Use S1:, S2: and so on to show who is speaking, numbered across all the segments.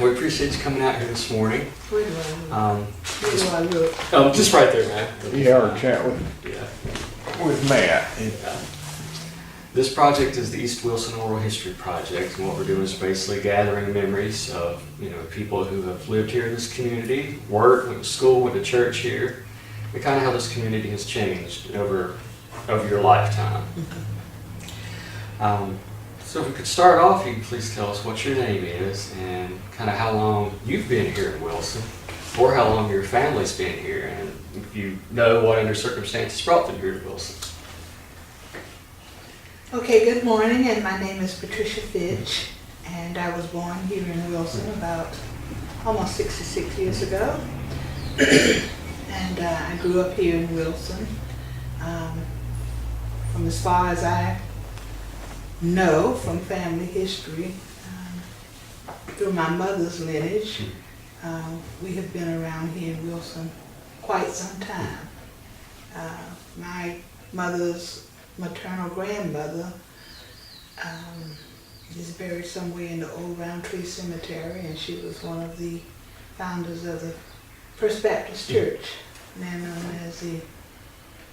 S1: We appreciate you coming out here this morning.
S2: Where do I look?
S1: Just right there, man.
S3: Yeah, or chat with Matt.
S1: This project is the East Wilson Oral History Project, and what we're doing is basically gathering memories of people who have lived here in this community, worked, went to school, went to church here, and kind of how this community has changed over your lifetime. So if we could start off, you can please tell us what your name is and kind of how long you've been here in Wilson, or how long your family's been here, and if you know what under circumstances brought them here to Wilson.
S2: Okay, good morning, and my name is Patricia Fitch, and I was born here in Wilson about almost 66 years ago. And I grew up here in Wilson. From as far as I know from family history, through my mother's lineage, we have been around here in Wilson quite some time. My mother's maternal grandmother is buried somewhere in the old Roundtree Cemetery, and she was one of the founders of the First Baptist Church, now known as the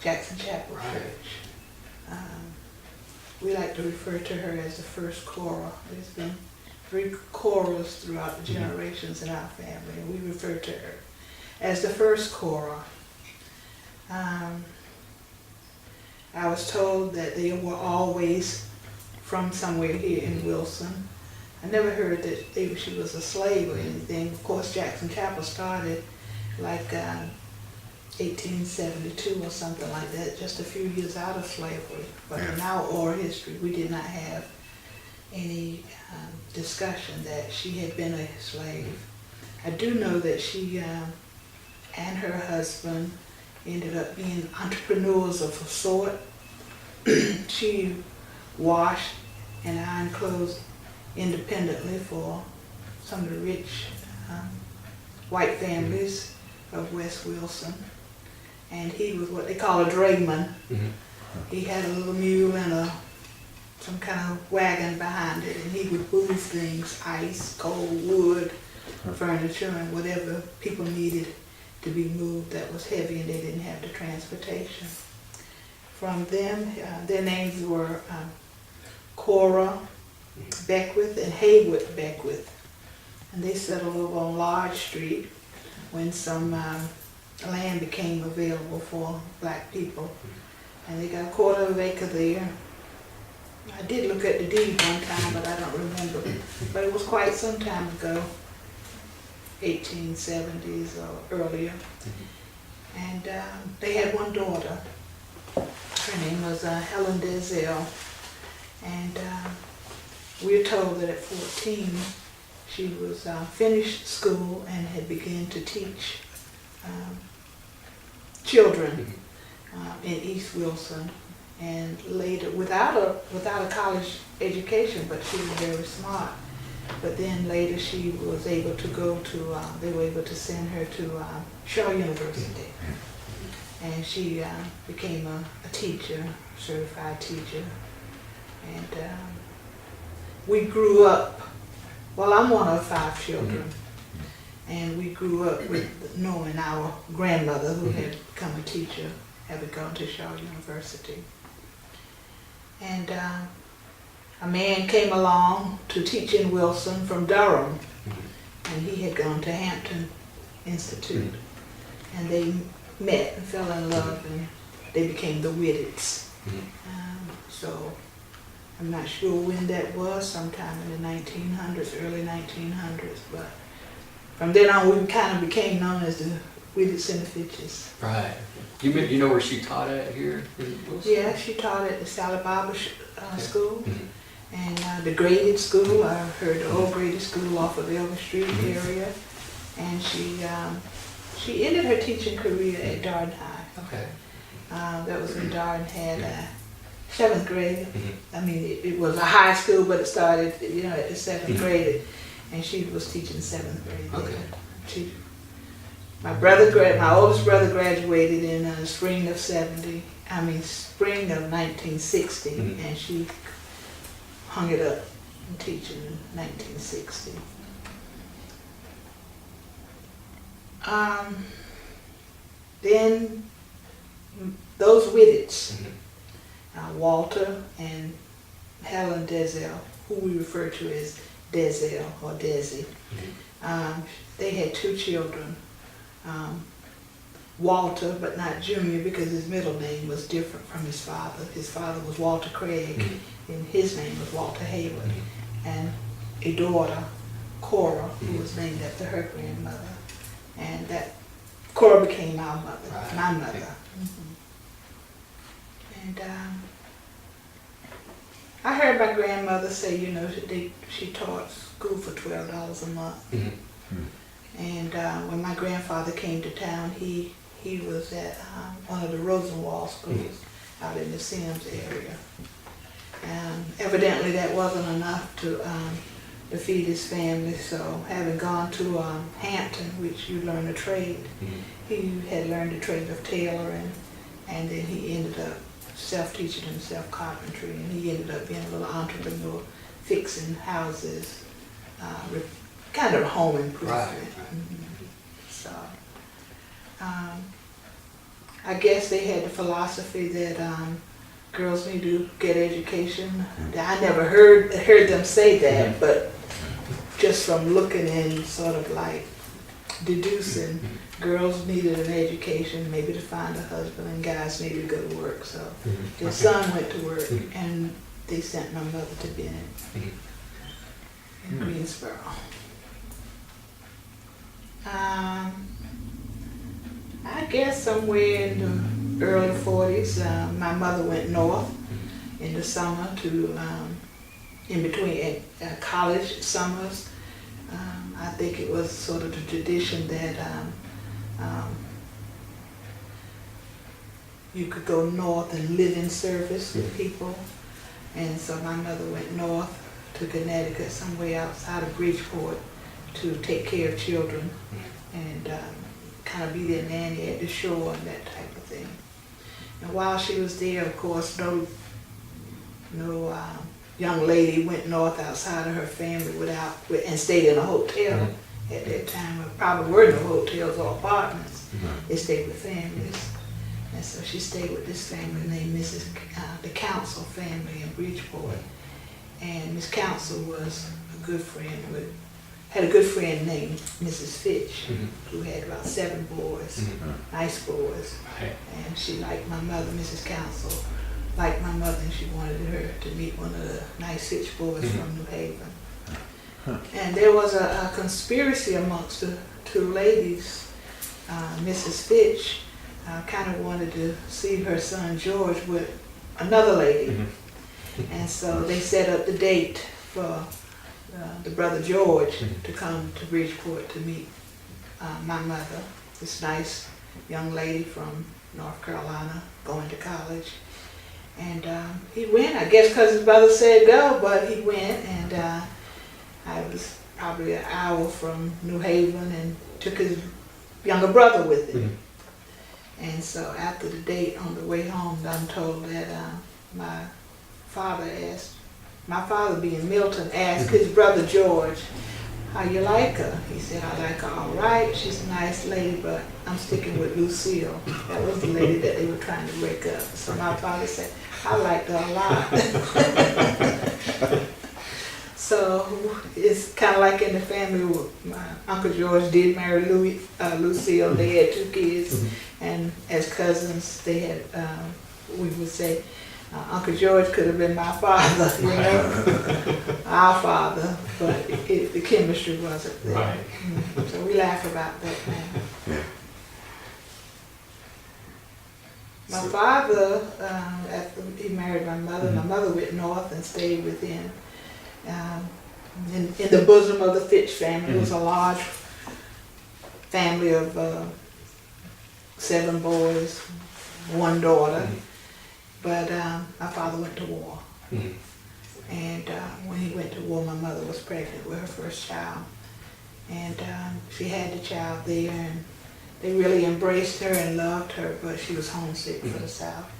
S2: Jackson Chapel Church. We like to refer to her as the first Cora. There's been 3 Coras throughout the generations in our family, and we refer to her as the first Cora. I was told that they were always from somewhere here in Wilson. I never heard that she was a slave or anything. Of course, Jackson Chapel started like 1872 or something like that, just a few years out of slavery. But in our oral history, we did not have any discussion that she had been a slave. I do know that she and her husband ended up being entrepreneurs of a sort. She washed and ironed clothes independently for some of the rich white families of West Wilson. And he was what they call a drayman. He had a little mule and some kind of wagon behind it, and he would move things, ice, coal, wood, furniture, and whatever people needed to be moved that was heavy and they didn't have the transportation. From them, their names were Cora Beckwith and Haywood Beckwith. And they settled over on Large Street when some land became available for black people. And they got a 1/4 acre there. I did look at the deed one time, but I don't remember. But it was quite some time ago, 1870s or earlier. And they had one daughter. Her name was Helen Dezelle. And we're told that at 14, she was finished school and had begun to teach children in East Wilson, and later without a college education, but she was very smart. But then later she was able to go to, they were able to send her to Shaw University, and she became a teacher, certified teacher. And we grew up, well, I'm one of 5 children, and we grew up with knowing our grandmother, who had become a teacher, having gone to Shaw University. And a man came along to teach in Wilson from Durham, and he had gone to Hampton Institute, and they met and fell in love, and they became the Whittits. So I'm not sure when that was, sometime in the 1900s, early 1900s, but from then on we kind of became known as the Whittits and the Fitches.
S1: Right. You know where she taught at here in Wilson?
S2: Yeah, she taught at the Sally Barber School, and the graded school. I heard the old graded school off of Elm Street area, and she ended her teaching career at Darden High.
S1: Okay.
S2: That was when Darden had 7th grade. I mean, it was a high school, but it started, at the 7th grade, and she was teaching 7th grade there.
S1: Okay.
S2: My oldest brother graduated in spring of 1960, and she hung it up and teaching in 1960. Then those Wittets,
S1: Mhm.
S2: Walter and Helen Dezell, who we refer to as Dezell or Desi, they had 2 children. Walter, but not Junior, because his middle name was different from his father. His father was Walter Craig, and his name was Walter Hayward. And a daughter, Cora, who was named after her grandmother. And that Cora became our mother,
S1: Right.
S2: my mother. And I heard my grandmother say, you know, she taught school for $12 a month. And when my grandfather came to town, he was at one of the Rosenwald schools out in the Sims area. Evidently that wasn't enough to feed his family, so having gone to Hampton, which you learn a trade, he had learned the trade of tailoring, and then he ended up self-teaching himself carpentry, and he ended up being a little entrepreneur, fixing houses, kind of home improvement.
S1: Right.
S2: So, I guess they had the philosophy that girls need to get education. I never heard them say that, but just from looking and sort of like deducing, girls needed an education, maybe to find a husband, and guys needed to go to work. So their son went to work, and they sent my mother to Bennett in Greensboro. I guess somewhere in the early 40s, my mother went north in the summer to, in between college summers. I think it was sort of the tradition that you could go north and live in service with people. And so my mother went north to Connecticut, somewhere outside of Bridgeport, to take care of children and kind of be their nanny at the shore and that type of thing. And while she was there, of course, no young lady went north outside of her family and stayed in a hotel. At that time, there probably were no hotels or apartments. They stayed with families. And so she stayed with this family named the Council family in Bridgeport. And Miss Council was a good friend had a good friend named Mrs. Fitch, who had about 7 boys, nice boys.
S1: Right.
S2: And she liked my mother, Mrs. Council, liked my mother, and she wanted her to meet one of the nice Fitch boys from New Haven. And there was a conspiracy amongst the 2 ladies. Mrs. Fitch kind of wanted to see her son George with another lady. And so they set up the date for the brother George to come to Bridgeport to meet my mother, this nice young lady from North Carolina going to college. And he went, I guess because his brother said go, but he went, and I was probably an hour from New Haven and took his younger brother with him. And so after the date on the way home, I'm told that my father being Milton, asked his brother George, how you like her? He said, I like her all right. She's a nice lady, but I'm sticking with Lucille. That was the lady that they were trying to break up. So my father said, I liked her a lot. So it's kind of like in the family. My Uncle George did marry Lucille. They had 2 kids, and as cousins, they had, we would say, Uncle George could have been my father, you know, our father, but the chemistry wasn't there.
S1: Right.
S2: So we laugh about that now. My father, after he married my mother went north and stayed with him. In the bosom of the Fitch family. It was a large family of 7 boys, 1 daughter. But my father went to war. And when he went to war, my mother was pregnant with her first child. And she had the child there, and they really embraced her and loved her, but she was homesick for the South.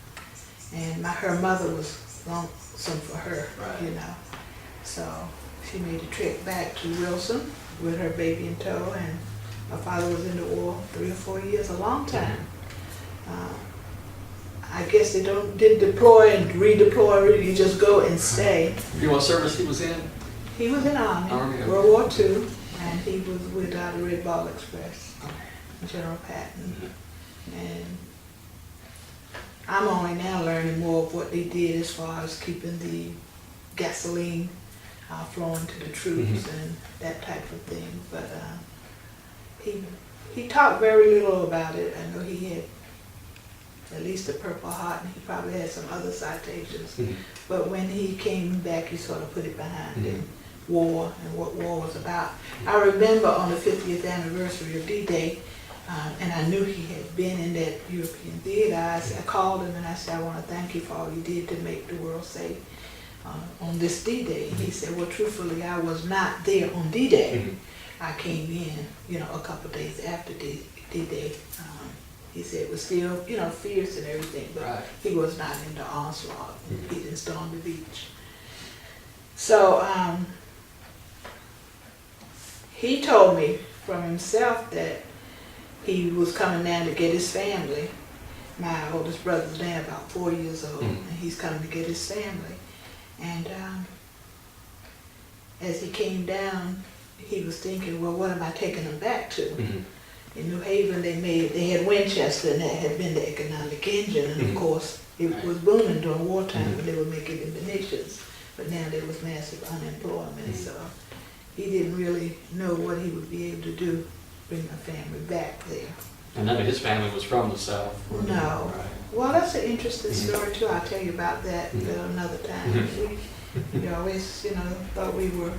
S2: And her mother was lonesome for her, you know. So she made a trip back to Wilson with her baby in tow, and My father was in the war 3 or 4 years, a long time. I guess they didn't deploy and redeploy, you just go and stay.
S1: You know what service he was in?
S2: He was in Army,
S1: Army, okay.
S2: World War II, and he was with the Red Ball Express, General Patton. And I'm only now learning more of what they did as far as keeping the gasoline flowing to the troops and that type of thing. But he talked very little about it. I know he had at least a Purple Heart, and he probably had some other citations. But when he came back, he sort of put it behind him, war and what war was about. I remember on the 50th anniversary of D-Day, and I knew he had been in that European theater. I called him and I said, I want to thank you for all you did to make the world safe on this D-Day. He said, well, truthfully, I was not there on D-Day. I came in, a couple of days after D-Day. He said it was still, fierce and everything, but he was not in the onslaught. He didn't storm the beach. So he told me from himself that he was coming down to get his family. My oldest brother's now about 4 years old, and he's coming to get his family. And as he came down, he was thinking, well, what am I taking them back to? In New Haven, they had Winchester, and that had been the economic engine, and of course, it was booming during wartime, but they were making munitions. But now there was massive unemployment, so he didn't really know what he would be able to do, bring my family back there.
S1: And none of his family was from the South.
S2: No.
S1: Right.
S2: Well, that's an interesting story too. I'll tell you about that another time. We always, thought we were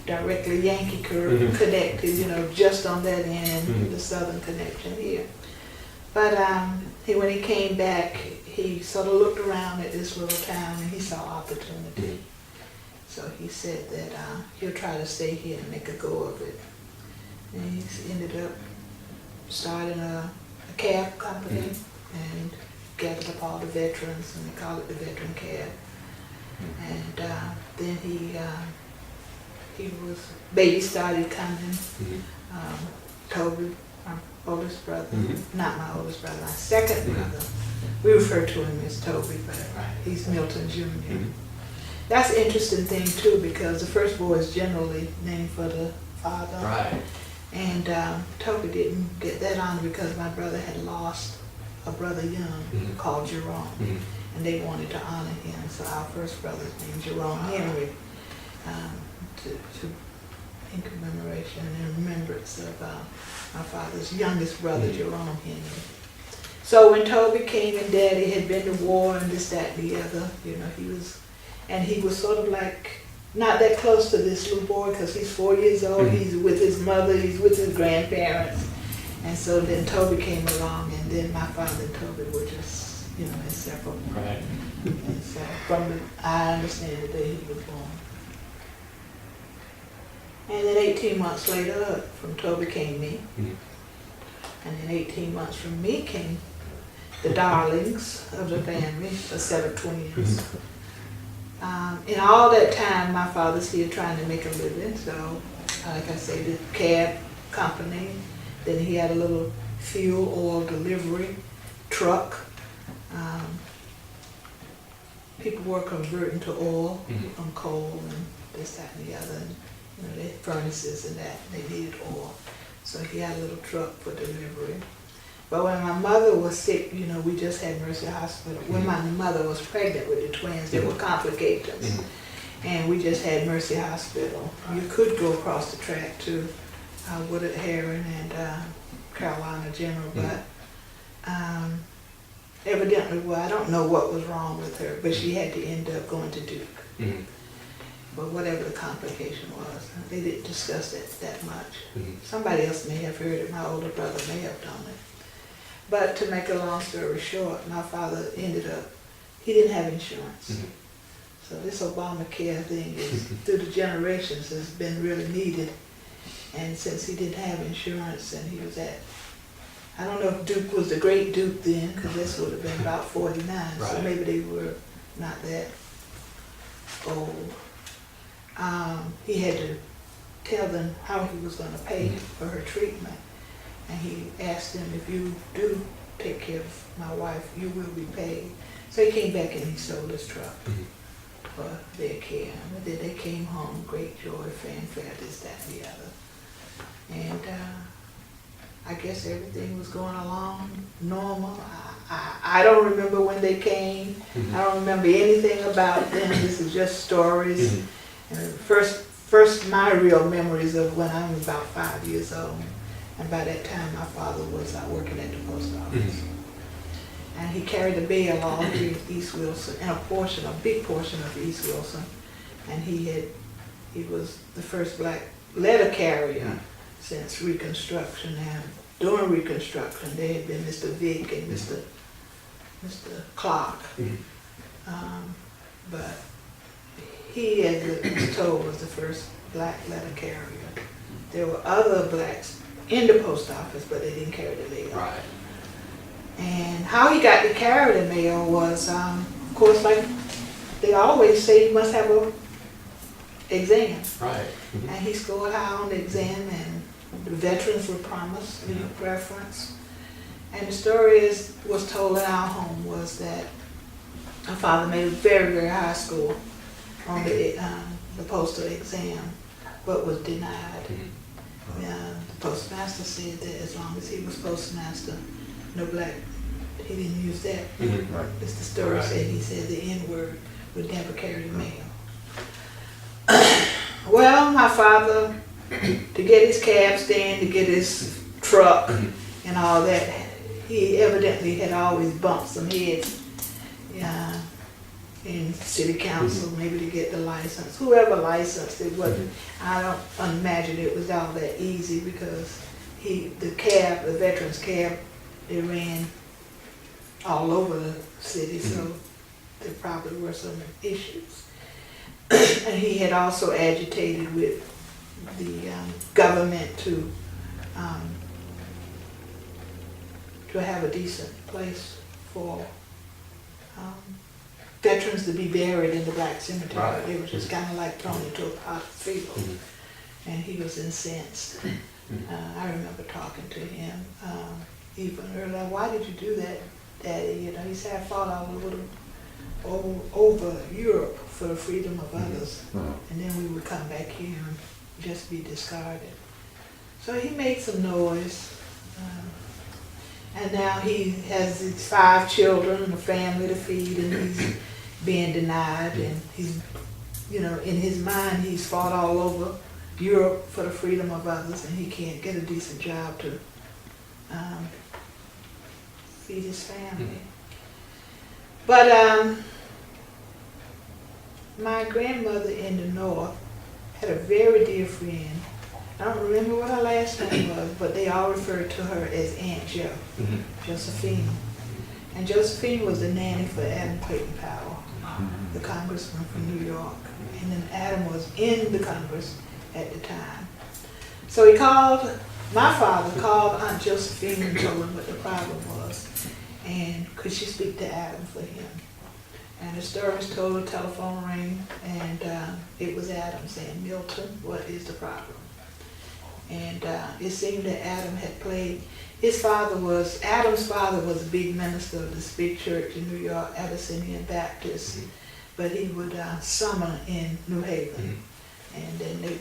S2: directly Yankee connected, just on that end, and the Southern connection here. But when he came back, he sort of looked around at this little town and he saw opportunity. So he said that he'll try to stay here and make a go of it. And he ended up starting a cab company and gathered up all the veterans, and we call it the Veteran Cab. And then baby started coming. Toby, my oldest brother, not my oldest brother, my second brother. We refer to him as Toby, but he's Milton Jr. That's an interesting thing too, because the first boy is generally named for the father.
S1: Right.
S2: And Toby didn't get that honor because my brother had lost a brother young called Jerome, and they wanted to honor him. So our first brother's named Jerome Henry, in commemoration and remembrance of my father's youngest brother, Jerome Henry. So when Toby came and Daddy had been to war and this, that, and the other, he was sort of like not that close to this little boy because he's 4 years old. He's with his mother, he's with his grandparents. And so then Toby came along, and then my father and Toby were just, inseparable.
S1: Right.
S2: And so I understand the day he was born. And then 18 months later, from Toby came me. And then 18 months from me came the darlings of the family, a set of twins. In all that time, my father's here trying to make a living. So, like I say, the cab company. Then he had a little fuel oil delivery truck. People were converting to oil from coal and this, that, and the other. And, they had furnaces and that. They needed oil. So he had a little truck for delivery. But when my mother was sick, we just had Mercy Hospital. When my mother was pregnant with the twins, there were complications. And we just had Mercy Hospital. You could go across the track to Woodard Heron and Carolina General, but evidently, I don't know what was wrong with her, but she had to end up going to Duke. But whatever the complication was, they didn't discuss it that much. Somebody else may have heard it, my older brother may have done it. But to make a long story short, my father ended up, he didn't have insurance. So this Obamacare thing is, through the generations, has been really needed. And since he didn't have insurance and he was I don't know if Duke was the great Duke then, because this would have been about 49, so maybe they were not that old. He had to tell them how he was going to pay for her treatment. And he asked him, if you do take care of my wife, you will be paid. So he came back and he sold his truck for their care. And then they came home, great joy, fanfare, this, that, and the other. And I guess everything was going along normal. I don't remember when they came. I don't remember anything about them. This is just stories. And first my real memories of when I was about 5 years old. And by that time my father was working at the post office. And he carried the mail all through East Wilson, and a big portion of East Wilson. And he was the first black letter carrier since Reconstruction. And during Reconstruction, there had been Mr. Vick and Mr. Clark. But he, as it was told, was the first black letter carrier. There were other blacks in the post office, but they didn't carry the mail.
S1: Right.
S2: And how he got to carry the mail was, of course, like they always say, you must have a exam.
S1: Right.
S2: And he scored high on the exam, and the veterans were promised preference. And the story was told in our home was that our father made a very, very high score on the postal exam, but was denied. The postmaster said that as long as he was postmaster, no black, he didn't use that. As the story said, he said the N-word would never carry the mail. Well, my father, to get his cab stand, to get his truck and all that, he evidently had always bumped some heads in city council, maybe to get the license. Whoever licensed it wasn't, I don't imagine it was all that easy, because the veterans cab, they ran all over the city, so there probably were some issues. And he had also agitated with the government to have a decent place for veterans to be buried in the black cemetery.
S1: Right.
S2: They were just kind of like thrown into a pot of field. And he was incensed. I remember talking to him even earlier. Why did you do that, Daddy? You know, he said, I fought all over Europe for the freedom of others. And then we would come back here and just be discarded. So he made some noise. And now he has his 5 children and a family to feed, and he's being denied. And he's, in his mind, he's fought all over Europe for the freedom of others, and he can't get a decent job to feed his family. But my grandmother in the north had a very dear friend. I don't remember what her last name was, but they all referred to her as Aunt Jo, Josephine. And Josephine was the nanny for Adam Clayton Powell, the congressman from New York. And then Adam was in the Congress at the time. So my father called Aunt Josephine and told him what the problem was, and could she speak to Adam for him. And the story was told, a telephone rang, and it was Adam saying, Milton, what is the problem? And it seemed that Adam had played, Adam's father was a big minister of this big church in New York, Abyssinian Baptist, but he would summer in New Haven. And then they,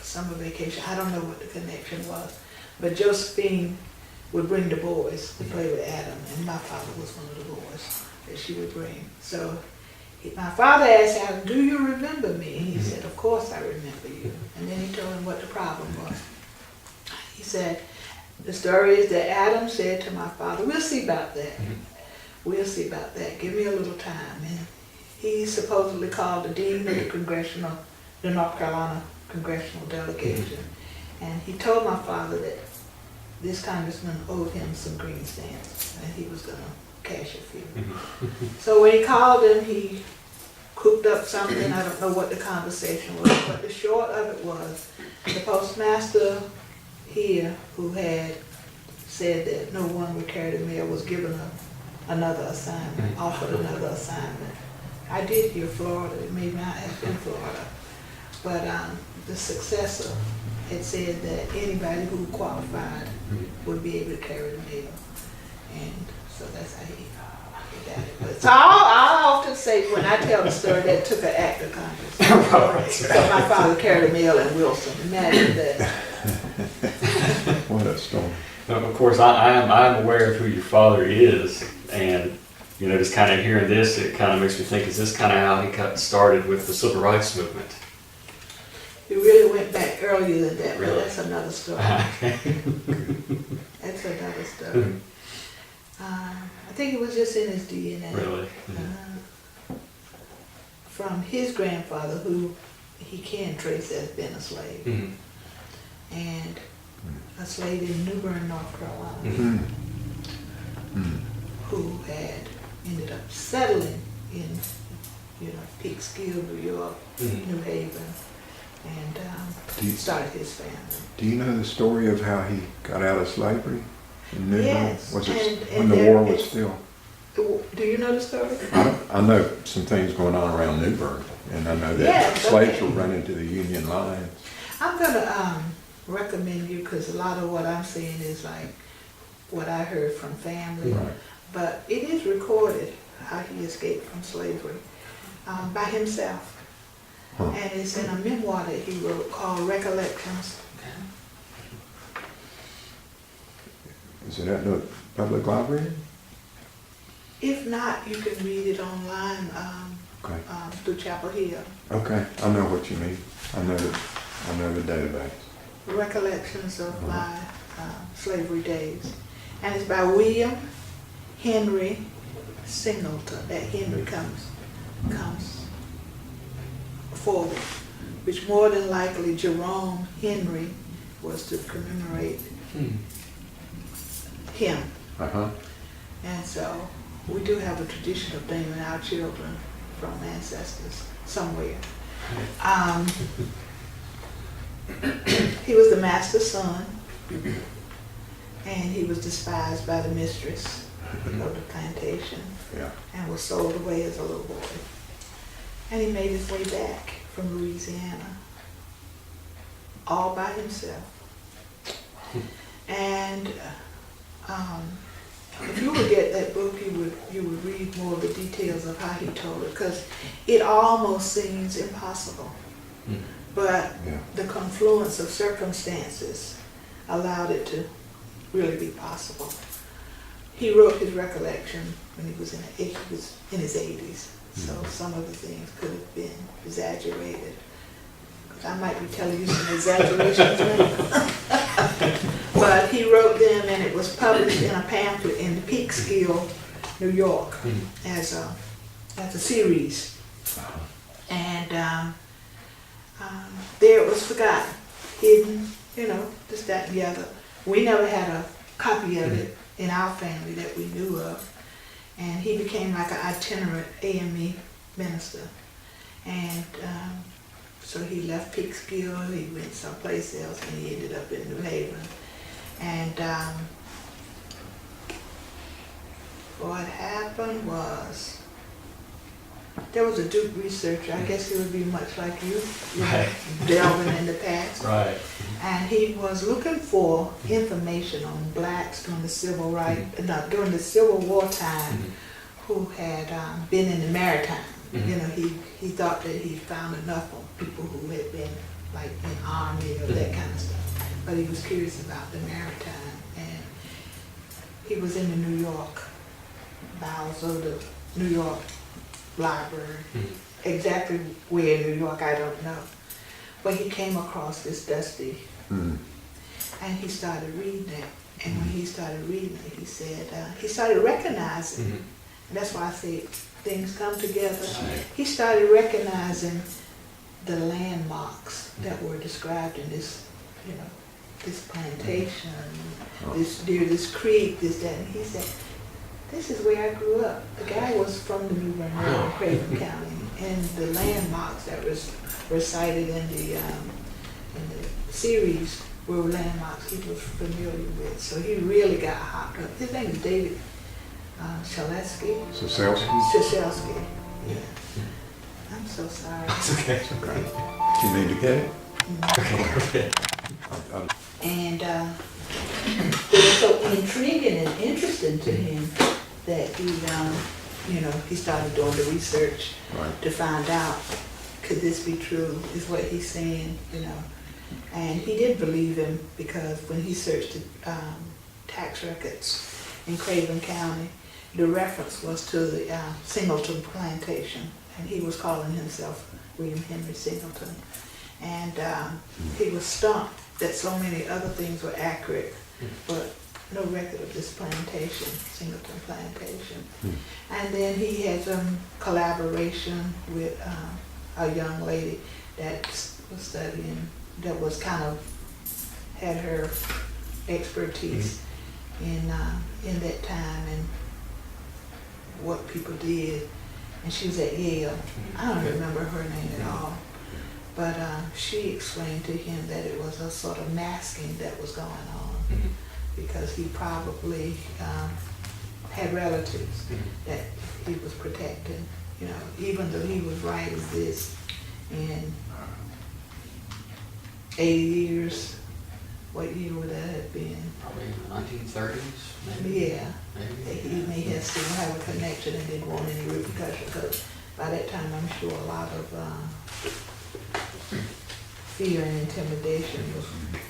S2: summer vacation, I don't know what the connection was, but Josephine would bring the boys to play with Adam, and my father was one of the boys that she would bring. So my father asked Adam, do you remember me? And he said, of course I remember you. And then he told him what the problem was. He said, the story is that Adam said to my father, we'll see about that. We'll see about that. Give me a little time. And he supposedly called the dean of the North Carolina congressional delegation. And he told my father that this congressman owed him some green stamps, and he was going to cash a few. So when he called him, he cooked up something. I don't know what the conversation was, but the short of it was the postmaster here, who had said that no one would carry the mail, was given another assignment, offered another assignment. I did hear Florida. It may not have been Florida, but the successor had said that anybody who qualified
S1: Mhm.
S2: would be able to carry the mail. And so that's how he got it. But so I often say, when I tell the story, that it took an act of Congress.
S1: Right.
S2: So my father carried the mail in Wilson. Imagine that.
S3: What a story.
S1: Of course, I'm aware of who your father is, and you know, just kind of hearing this, it kind of makes me think: is this kind of how he got started with the civil rights movement?
S2: It really went back earlier than that,
S1: Really?
S2: but that's another story. That's another story. I think it was just in his DNA.
S1: Really?
S2: From his grandfather, who he can trace as being a slave,
S1: Mhm.
S2: and a slave in New Bern, North Carolina,
S1: Mhm.
S2: who had ended up settling in, Peekskill, New York,
S1: Mhm.
S2: New Haven, and
S3: Do you,
S2: started his family.
S3: do you know the story of how he got out of slavery in New Bern?
S2: Yes,
S3: Was it
S2: and
S3: when the
S2: there
S3: war was
S2: is-
S3: still?
S2: Do you know the story?
S3: I know some things going on around New Bern, and I know that
S2: Yes,
S3: slaves
S2: okay.
S3: were running to the Union lines.
S2: I'm gonna recommend you, because a lot of what I'm saying is like what I heard from family,
S3: Right.
S2: but it is recorded how he escaped from slavery by himself.
S3: Huh.
S2: And it's in a memoir that he wrote called Recollections.
S3: Is it at the public library?
S2: If not, you can read it online
S3: Okay.
S2: through Chapel Hill.
S3: Okay, I know what you mean. I know the database.
S2: Recollections of my slavery days. And it's by William Henry Singleton. That Henry comes forward, which more than likely Jerome Henry was to commemorate
S1: Mhm.
S2: him.
S3: Uh-huh.
S2: And so we do have a tradition of naming our children from ancestors somewhere. He was the master's son, and he was despised by the mistress of the plantation
S3: Yeah.
S2: and was sold away as a little boy. And he made his way back from Louisiana, all by himself. And if you would get that book, you would read more of the details of how he told it, because it almost seems impossible.
S1: Mhm.
S2: But
S3: Yeah.
S2: the confluence of circumstances allowed it to really be possible. He wrote his recollection when he was in his 80s, so some of the things could have been exaggerated. 'Cause I might be telling you some exaggerations now. But he wrote them, and it was published in a pamphlet in Peekskill, New York,
S1: Mhm.
S2: as a series. And there it was forgotten, hidden, this, that, and the other. We never had a copy of it in our family that we knew of. And he became like an itinerant AME minister. And so he left Peekskill, he went someplace else, and he ended up in New Haven. And what happened was, there was a Duke researcher, I guess he would be much like you,
S1: Right.
S2: delving in the past.
S1: Right.
S2: And he was looking for information on blacks during the during the Civil War time,
S1: Mhm.
S2: who had been in the maritime.
S1: Mhm.
S2: He thought that he found enough on people who had been like in army or that kind of stuff. But he was curious about the maritime, and he was in the New York bowels of the New York library.
S1: Mhm.
S2: Exactly where in New York, I don't know. But he came across this dusty,
S3: Mm.
S2: and he started reading it. And when he started reading it, he said, he started recognizing,
S1: Mhm.
S2: and that's why I say things come together.
S1: Right.
S2: He started recognizing the landmarks that were described in this, this plantation, this creek, this, that. And he said, this is where I grew up. The guy was from the New Bern area, Craven County, and the landmarks that was recited in the series were landmarks he was familiar with. So he really got hopped up. His name is David Shashelsky. Yeah. I'm so sorry.
S1: It's okay.
S3: Do you need to get it?
S1: Okay.
S2: And it was so intriguing and interesting to him that he started doing the research
S3: Right.
S2: to find out, could this be true, is what he's saying, And he did believe him because when he searched the tax records in Craven County, the reference was to the Singleton plantation, and he was calling himself William Henry Singleton. And he was stumped that so many other things were accurate, but no record of this plantation, Singleton Plantation. And then he had some collaboration with a young lady that was studying, that was kind of, had her expertise in that time and what people did. And she was at Yale. I don't remember her name at all. But she explained to him that it was a sort of masking that was going on, because he probably had relatives that he was protecting, even though he was writing this in 80 years. What year would that have been?
S1: Probably in the 1930s, maybe.
S2: Yeah.
S1: Maybe.
S2: He may have still have a connection and didn't want any repercussion, because by that time I'm sure a lot of fear and intimidation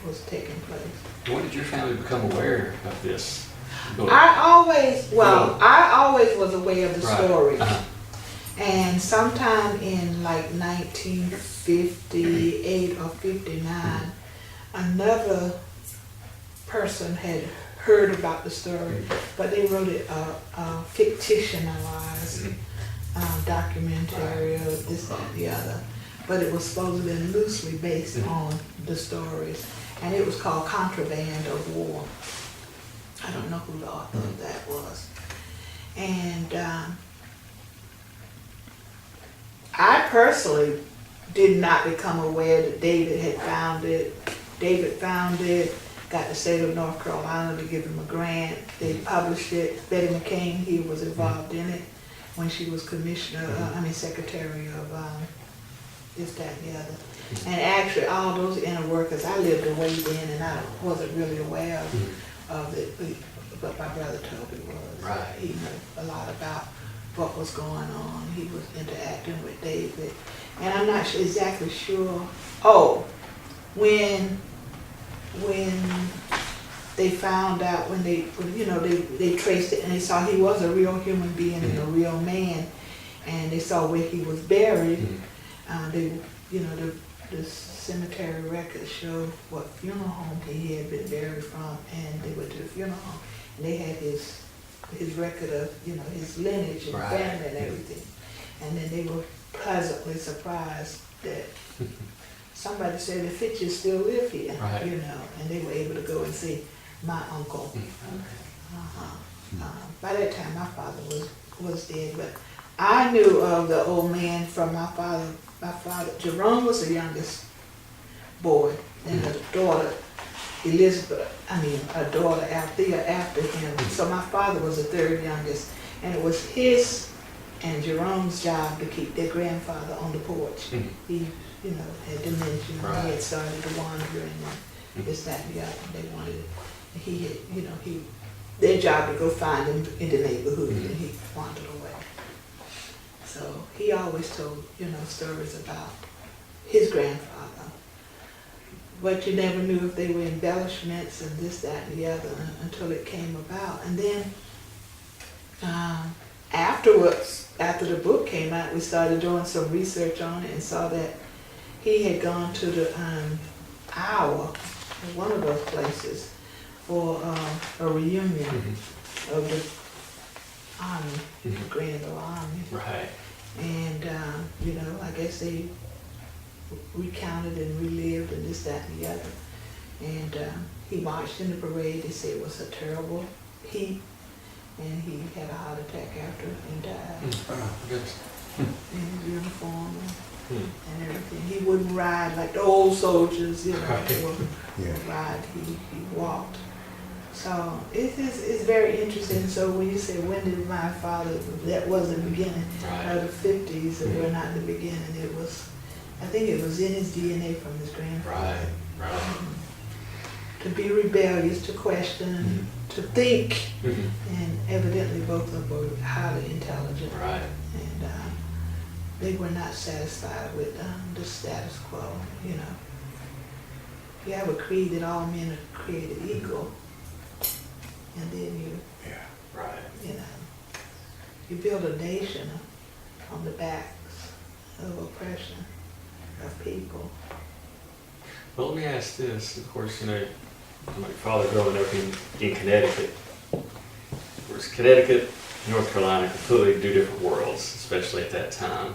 S2: was taking place.
S1: When did your family become aware of this book?
S2: I always was aware of the
S1: Right.
S2: story.
S1: Uh-huh.
S2: And sometime in like 1958 or 59, another person had heard about the story, but they wrote it a fictionalized documentary or this, that, and the other. But it was supposed to be loosely based on the stories. And it was called Contraband of War. I don't know who the author of that was. And I personally did not become aware that David had found it. David found it, got the state of North Carolina to give him a grant. They published it. Betty McCain, he was involved in it when she was secretary of this, that, and the other. And actually, all those inner workers, I lived away then, and I wasn't really aware of it, but my brother Toby was.
S1: Right.
S2: He knew a lot about what was going on. He was interacting with David, and I'm not exactly sure. Oh, when they found out, when they traced it and they saw he was a real human being and a real man, and they saw where he was buried. The cemetery records showed what funeral home he had been buried from, and they went to the funeral home, and they had his record of his lineage and family and everything, and then they were pleasantly surprised that somebody said the Fitches still live here, and they were able to go and see my uncle. By that time, my father was dead, but I knew of the old man from my father. My father, Jerome, was the youngest boy, and a daughter, Elizabeth, a daughter after him. So my father was the third youngest, and it was his and Jerome's job to keep their grandfather on the porch. He, had dementia, and he had started to wander and this, that, and the other. They wanted, he had, their job to go find him in the neighborhood, and he wandered away. So he always told, stories about his grandfather. But you never knew if they were embellishments and this, that, and the other until it came about. And then afterwards, after the book came out, we started doing some research on it and saw that he had gone to the Iowa, one of those places, for a reunion of the Army, the Grand Old Army.
S1: Right.
S2: And, I guess they recounted and relived and this, that, and the other. And he marched in the parade. They said it was a terrible heat, and he had a heart attack after and died. In his uniform and everything. He wouldn't ride like the old soldiers, they would ride. He walked. So it's very interesting. So when you say, when did my father, that was the beginning of the 50s, and we're not the beginning. It was, I think it was in his DNA from his grandfather.
S1: Right.
S2: to be rebellious, to question, to think, and evidently both of them were highly intelligent.
S1: Right.
S2: And they were not satisfied with the status quo, you know. You have a creed that all men are created equal, and then
S1: Right.
S2: you know, you build a nation on the backs of oppression of people.
S1: Well, let me ask this. Of course, you know, my father growing up in Connecticut. Of course, Connecticut, North Carolina, completely two different worlds, especially at that time.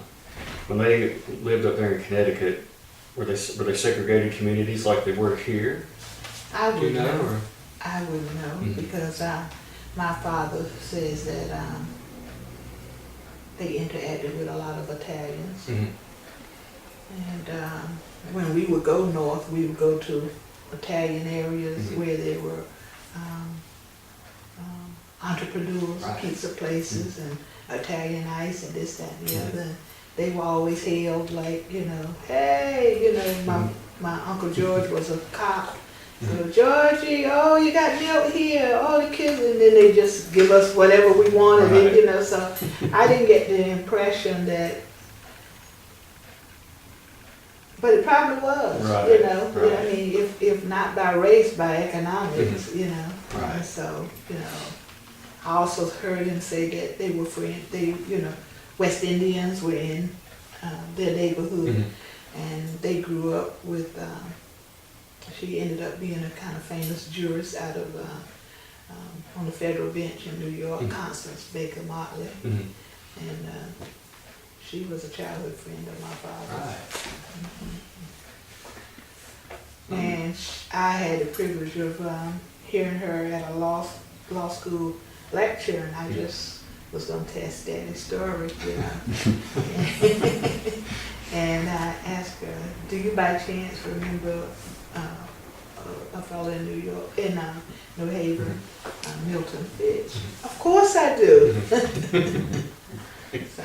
S1: When they lived up there in Connecticut, were they segregated communities like they were here?
S2: I
S1: Do you
S2: would
S1: know?
S2: know.
S1: Or?
S2: I wouldn't know because my father says that they interacted with a lot of Italians. And when we would go north, we would go to Italian areas where there were entrepreneurs,
S1: Right.
S2: pizza places, and Italian ice and this, that, and the other. And they were always hailed like, you know, hey, you know, my Uncle George was a cop. So, Georgie, oh, you got milk here, all the kids, and then they just give us whatever we wanted,
S1: Right.
S2: you know, so I didn't get the impression that, but it probably was,
S1: Right,
S2: you know,
S1: right.
S2: I mean, if not by race, by economics, you know.
S1: Right.
S2: And so, you know, I also heard him say that they were you know, West Indians were in their neighborhood, and they grew up with, she ended up being a kind of famous jurist out of, on the federal bench in New York, Constance Baker Motley, and she was a childhood friend of my father.
S1: Right.
S2: And I had the privilege of hearing her at a law school lecture, and I just was going to test Daddy's story, you know. And I asked her, do you by chance remember a fellow in New York, in New Haven, Milton Fitch? Of course I do. So,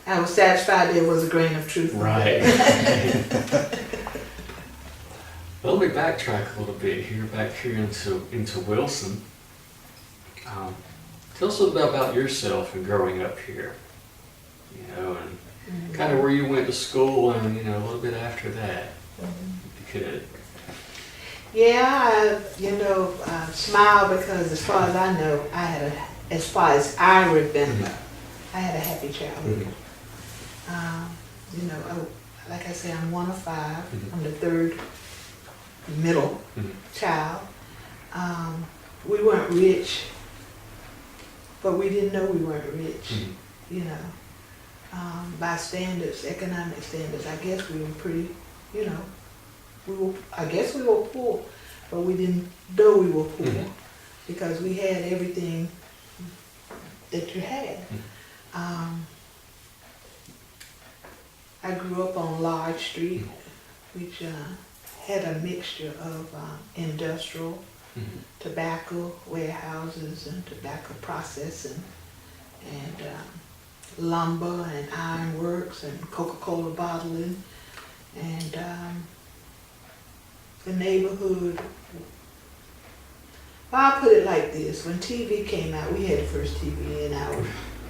S2: I was satisfied there was a grain of truth.
S1: Right. Well, let me backtrack a little bit here, back here into Wilson. Tell us a little bit about yourself and growing up here, you know, and kind of where you went to school and, you know, a little bit after that, if you could.
S2: Yeah, you know, smile because as far as I know, as far as I remember, I had a happy childhood. You know, like I said, I'm one of five. I'm the third middle child. We weren't rich, but we didn't know we weren't rich, you know. By standards, economic standards, I guess we were pretty, you know, I guess we were poor, but we didn't know we were poor because we had everything that you had. I grew up on Large Street, which had a mixture of industrial, tobacco warehouses and tobacco processing, and lumber and ironworks and Coca-Cola bottling, and the neighborhood. Well, I'll put it like this: when TV came out, we had the first TV in our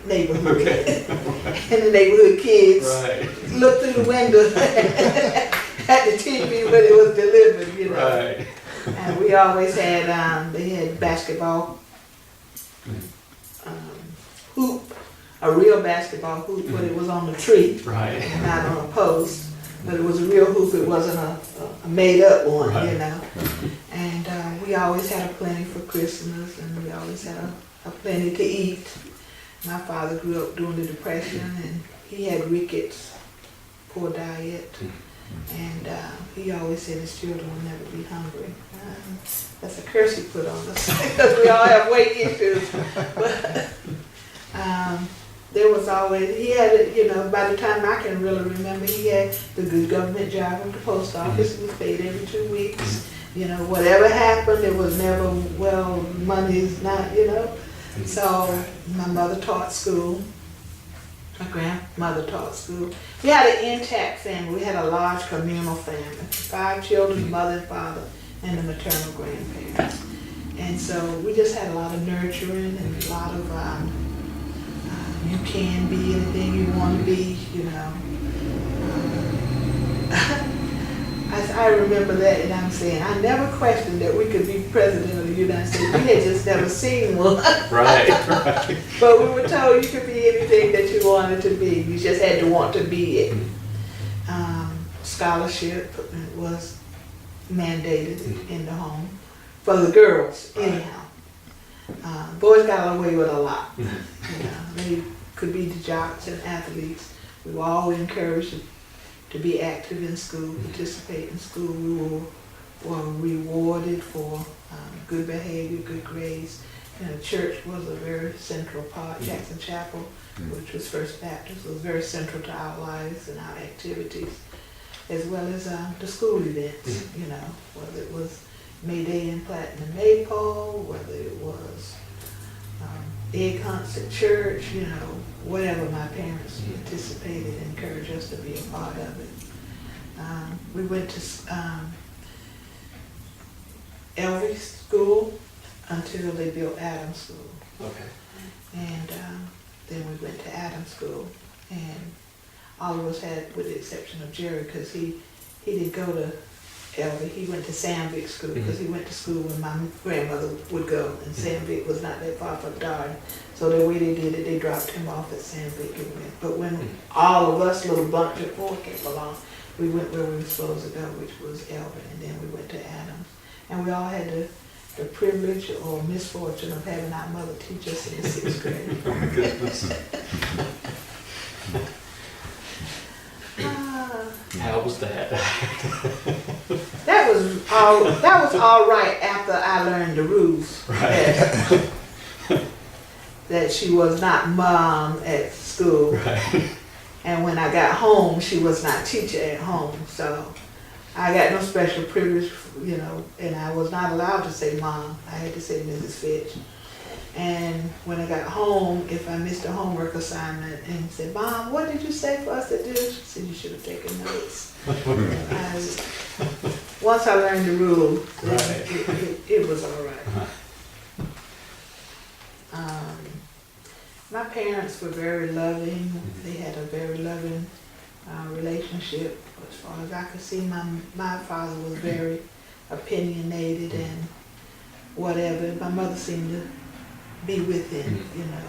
S2: neighborhood, and the neighborhood kids looked through the window at the TV when it was delivered, you know.
S1: Right.
S2: And we always had, they had basketball hoop, a real basketball hoop, but it was on the tree,
S1: Right.
S2: not on a post. But it was a real hoop, it wasn't a made-up one,
S1: Right.
S2: you know. And we always had a plenty for Christmas, and we always had a plenty to eat. My father grew up during the Depression, and he had rickets, poor diet, and he always said his children will never be hungry. That's a curse he put on us, because we all have weight issues. But there was always, he had it, you know, by the time I can really remember, he had the good government job at the post office. He was paid every 2 weeks. You know, whatever happened, it was never, well, money's not, you know. So my mother taught school. My grandmother taught school. We had an intact family. We had a large communal family. 5 children, mother and father, and the maternal grandparents. And so we just had a lot of nurturing and a lot of you can be anything you want to be, you know. I remember that, and I'm saying I never questioned that we could be president of the United States. We had just never seen one.
S1: Right, right.
S2: But we were told you could be anything that you wanted to be. You just had to want to be it. Scholarship was mandated in the home for the girls, anyhow. Boys got away with a lot. You know, they could be the jocks and athletes. We were all encouraged to be active in school, participate in school. We were rewarded for good behavior, good grades. You know, church was a very central part. Jackson Chapel, which was First Baptist, was very central to our lives and our activities, as well as the school events, you know, whether it was May Day in Platinum Maypole, whether it was egg hunts at church, you know, whatever my parents participated and encouraged us to be a part of it. We went to Elvie School until they built Adams School.
S1: Okay.
S2: And then we went to Adams School, and all of us had, with the exception of Jerry, because he didn't go to Elvie, he went to Sam Vic School, because he went to school when my grandmother would go, and Sam Vic was not that far from Darden. So the way they did it, they dropped him off at Sam Vic and went. But when all of us, little bunch of four, came along, we went where we were supposed to go, which was Elvie, and then we went to Adams. And we all had the privilege or misfortune of having our mother teach us in the 6th grade.
S1: Oh my goodness. How was that?
S2: That was all right after I learned the rules.
S1: Right.
S2: That she was not mom at school.
S1: Right.
S2: And when I got home, she was not teacher at home. So I got no special privilege, you know, and I was not allowed to say mom. I had to say Mrs. Fitch. And when I got home, if I missed a homework assignment and said, Mom, what did you say for us to do? She said, you should have taken notes. Once I learned the rules, it was all right. My parents were very loving. They had a very loving relationship. As far as I could see, my father was very opinionated and whatever. My mother seemed to be with him, you know,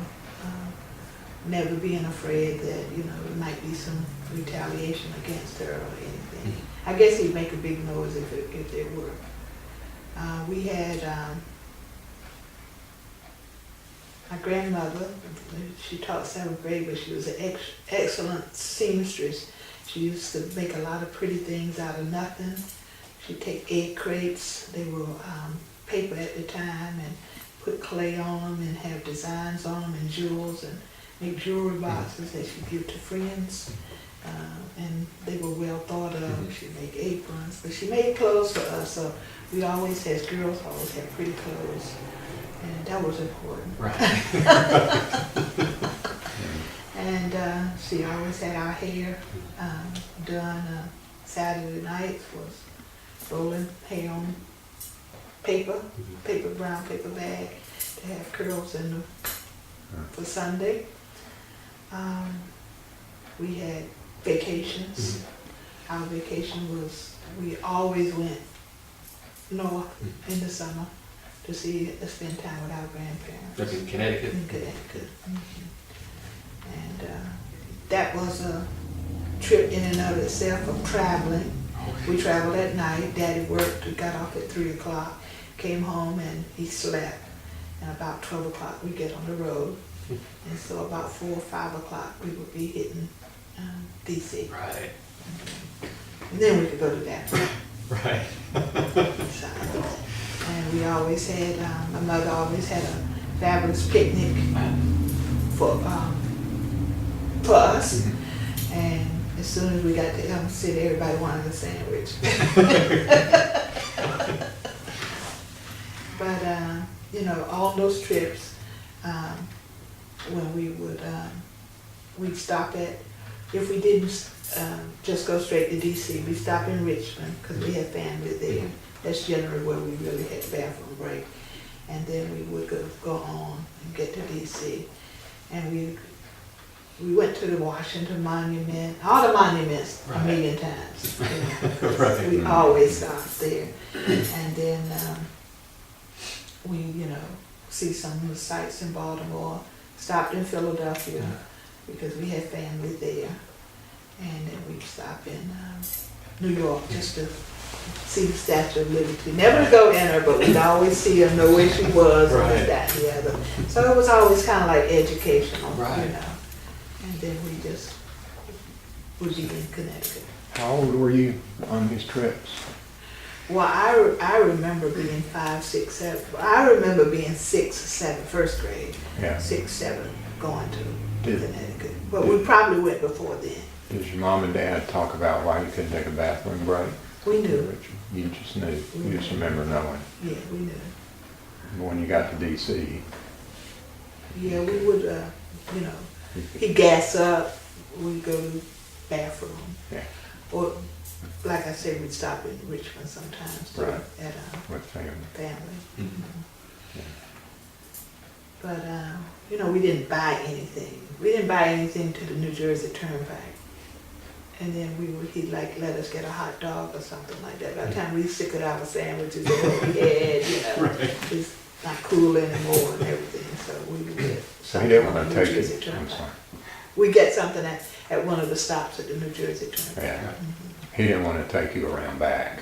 S2: never being afraid that, you know, there might be some retaliation against her or anything. I guess he'd make a big noise if there were. We had my grandmother. She taught 7th grade, but she was an excellent seamstress. She used to make a lot of pretty things out of nothing. She'd take egg crates, they were paper at the time, and put clay on them and have designs on them and jewels, and make jewelry boxes that she'd give to friends. And they were well thought of. She'd make aprons, but she made clothes for us, so we always had, girls always had pretty clothes, and that was important.
S1: Right.
S2: And she always had our hair done. Saturday nights was rolling hair on paper, brown paper bag to have curls in the, for Sunday. We had vacations. Our vacation was, we always went north in the summer to spend time with our grandparents.
S1: That's in Connecticut.
S2: In Connecticut. And that was a trip in and of itself of traveling. We traveled at night. Daddy worked. We got off at 3 o'clock. Came home and he slept. And about 12 o'clock we get on the road. And so about 4 or 5 o'clock we would be hitting DC.
S1: Right.
S2: And then we could go to that.
S1: Right.
S2: So, and we always had, my mother always had a fabulous picnic for us. And as soon as we got to Elm City, everybody wanted a sandwich. But, you know, all those trips, when we would, we'd stop at, if we didn't just go straight to DC, we'd stop in Richmond, because we had family there. That's generally where we really had bathroom break. And then we would go on and get to DC. And we went to the Washington Monument, all the monuments a million times.
S1: Right.
S2: We always stopped there. And then we, see some of the sites in Baltimore, stopped in Philadelphia because we had family there. And then we stopped in New York just to see the Statue of Liberty. Never to go in her, but we'd always see her, know where she was, and this, that, and the other. So it was always kind of like educational,
S1: Right.
S2: And then we just would be in Connecticut.
S3: How old were you on these trips?
S2: Well, I remember being 5, 6, 7. I remember being 6, 7, first grade.
S3: Yeah.
S2: 6, 7, going to
S3: Did-
S2: Connecticut. But we probably went before then.
S3: Did your mom and dad talk about why you couldn't take a bathroom break?
S2: We knew.
S3: You just knew. You just remember knowing.
S2: Yeah, we knew.
S3: When you got to DC,
S2: Yeah, we would, he'd gas up, we'd go to the bathroom.
S3: Yeah.
S2: Or, like I said, we'd stop in Richmond sometimes too,
S3: Right.
S2: at
S3: with family.
S2: family.
S1: Mhm.
S2: But, we didn't buy anything. We didn't buy anything to the New Jersey Turnpike. And then he'd like let us get a hot dog or something like that. By the time we sick of our sandwiches and what we had, it's not cool anymore and everything, so we would get
S3: So he
S2: something
S3: didn't
S2: on
S3: want
S2: the
S3: to
S2: New
S3: take
S2: Jersey
S3: it. I'm
S2: Turnpike.
S3: sorry.
S2: We get something at one of the stops at the New Jersey Turnpike.
S3: Yeah.
S2: Mhm.
S3: He didn't want to take you around back.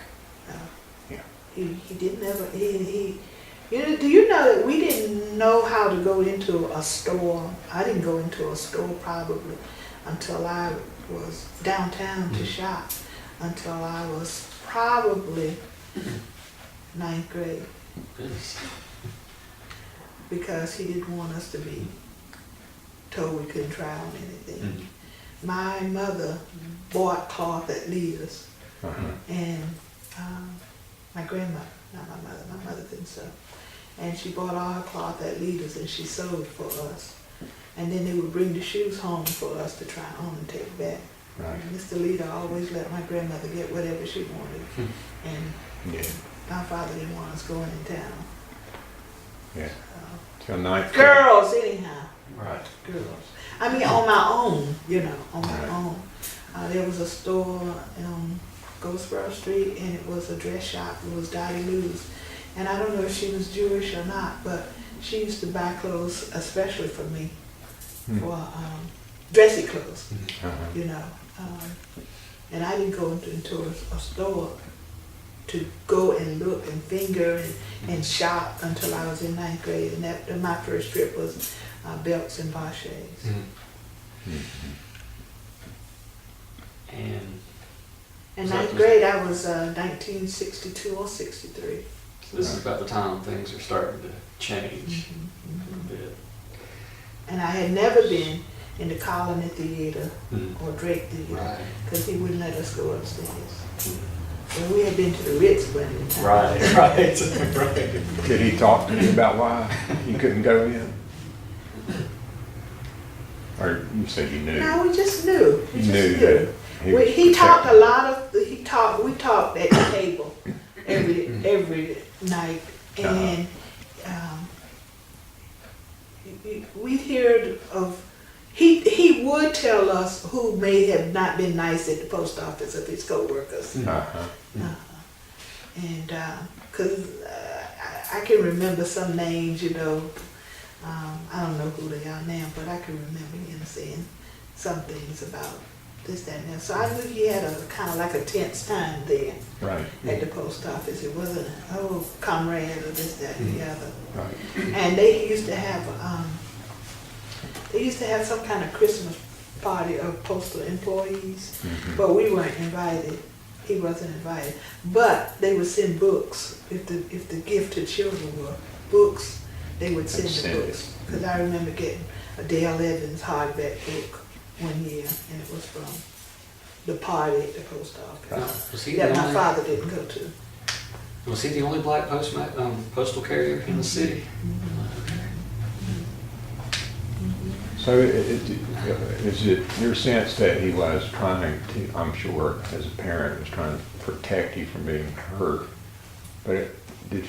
S3: Yeah.
S2: He didn't ever, do you know that we didn't know how to go into a store? I didn't go into a store probably until I was downtown to shop, until I was probably 9th grade,
S1: Goodness.
S2: because he didn't want us to be told we couldn't try on anything. My mother bought cloth at Leah's,
S3: Uh-huh.
S2: and my grandmother, not my mother couldn't sew. And she bought all her cloth at Leaders and she sewed for us. And then they would bring the shoes home for us to try on and take back.
S3: Right.
S2: And Mr. Leader always let my grandmother get whatever she wanted. And
S3: Yeah.
S2: my father didn't want us going in town.
S3: Yeah.
S2: So,
S3: Till 9th grade.
S2: girls, anyhow.
S1: Right.
S2: Girls. I mean, on my own, on my
S3: Right.
S2: own. There was a store on Goldsboro Street, and it was a dress shop. It was Dottie Lou's. And I don't know if she was Jewish or not, but she used to buy clothes, especially for me, for dressy clothes,
S3: Uh-huh.
S2: And I didn't go into a store to go and look and finger and shop until I was in 9th grade. And my first trip was Belts and Bachets.
S1: And
S2: In
S1: So
S2: 9th grade, I was 1962 or 63.
S1: so this is about the time things are starting to change a bit.
S2: And I had never been in the Colony Theater
S1: Mhm.
S2: or Drake Theater
S1: Right.
S2: because he wouldn't let us go upstairs. Well, we had been to the Ritz plenty of times.
S1: Right, right.
S3: Did he talk to you about why you couldn't go in? Or you said you knew?
S2: No, we just knew. We
S3: You
S2: just
S3: knew
S2: knew.
S3: that he was
S2: He talked a
S3: protecting-
S2: lot of, we talked at the table every night. And we heard of, he would tell us who may have not been nice at the post office of his coworkers.
S3: Uh-huh.
S2: And because I can remember some names, I don't know who they are now, but I can remember him saying some things about this, that, and that. So I knew he had a kind of like a tense time there
S3: Right,
S2: at the post office. It wasn't, oh, comrade or this, that, and the other.
S3: right.
S2: And they used to have some kind of Christmas party of postal employees, but we weren't invited. He wasn't invited. But they would send books. If the gift to children were books, they would send the books. Because I remember getting a Dale Evans hardback book one year, and it was from the party at the post office
S1: Was he
S2: that
S1: the
S2: my
S1: only,
S2: father didn't go to.
S1: was he the only black postal carrier in the city?
S3: So is it your sense that he was trying to, I'm sure, as a parent, was trying to protect you from being hurt Did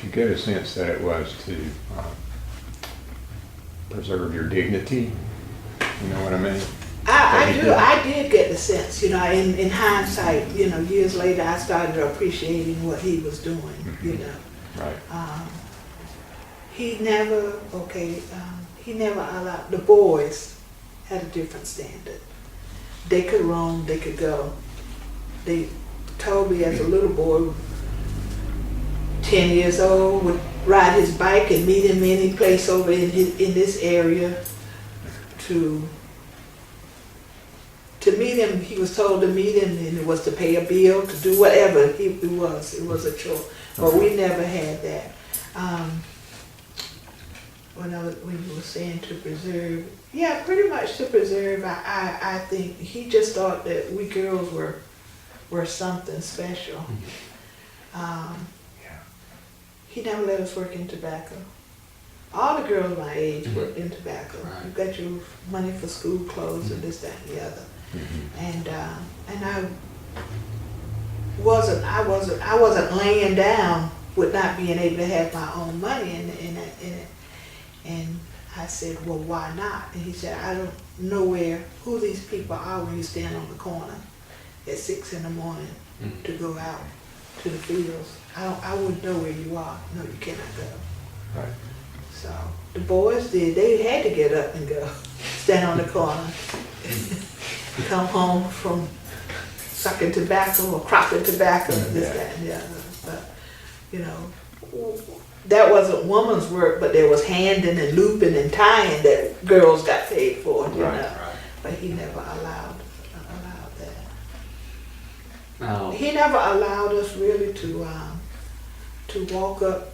S3: you get a sense that it was to preserve your dignity? You know what I mean?
S2: I did get the sense, you know, in hindsight, you know, years later, I started appreciating what he was doing, you know.
S3: Right.
S2: He never allowed, the boys had a different standard. They could roam, they could go. They told me as a little boy, 10 years old, would ride his bike and meet him any place over in this area to meet him. He was told to meet him, and it was to pay a bill, to do whatever it was a chore. But we never had that. When you were saying to preserve, yeah, pretty much to preserve. I think he just thought that we girls were something special. He never let us work in tobacco. All the girls my age worked in tobacco.
S1: Right.
S2: You got your money for school clothes and this, that, and the other. And I wasn't laying down with not being able to have my own money and I said, well, why not? And he said, I don't know who these people are when you stand on the corner at 6 in the morning to go out to the fields. I wouldn't know where you are. No, you cannot go.
S3: Right.
S2: So the boys did. They had to get up and go, stand on the corner, come home from sucking tobacco or cropping tobacco, this, that, and the other. But, you know, that wasn't woman's work, but there was handing and looping and tying that girls got paid for, you know.
S1: Right.
S2: But he never allowed that.
S1: Now,
S2: He never allowed us really to walk up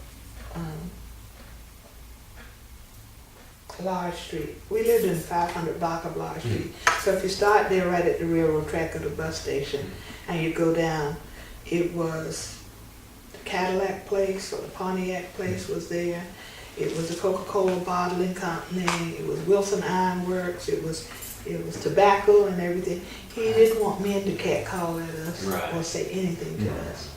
S2: Large Street. We lived in 500 block of Large Street. So if you start there right at the railroad track or the bus station and you go down, it was the Cadillac place or the Pontiac place was there. It was the Coca-Cola bottling company. It was Wilson Iron Works. It was tobacco and everything. He didn't want men to catcall at us or say anything to us.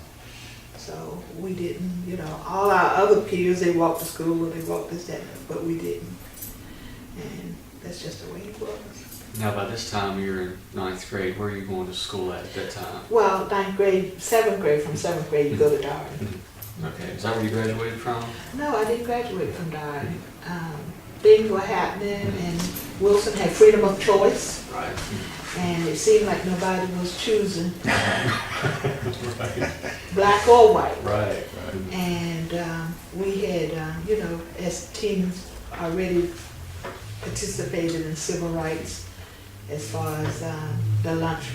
S2: So we didn't, you know, all our other peers, they walked to school or they walked this, that, but we didn't. And that's just the way it was.
S1: now by this time you're in 9th grade. Where are you going to school at that time?
S2: Well, 9th grade, 7th grade, from 7th grade you go to Darden.
S1: Okay, is that where you graduated from?
S2: No, I didn't graduate from Darden. Things were happening and Wilson had freedom of choice.
S1: Right.
S2: And it seemed like nobody was choosing
S1: Right.
S2: black or white.
S1: Right.
S2: And we had, you know, as teens already participated in civil rights as far as the lunch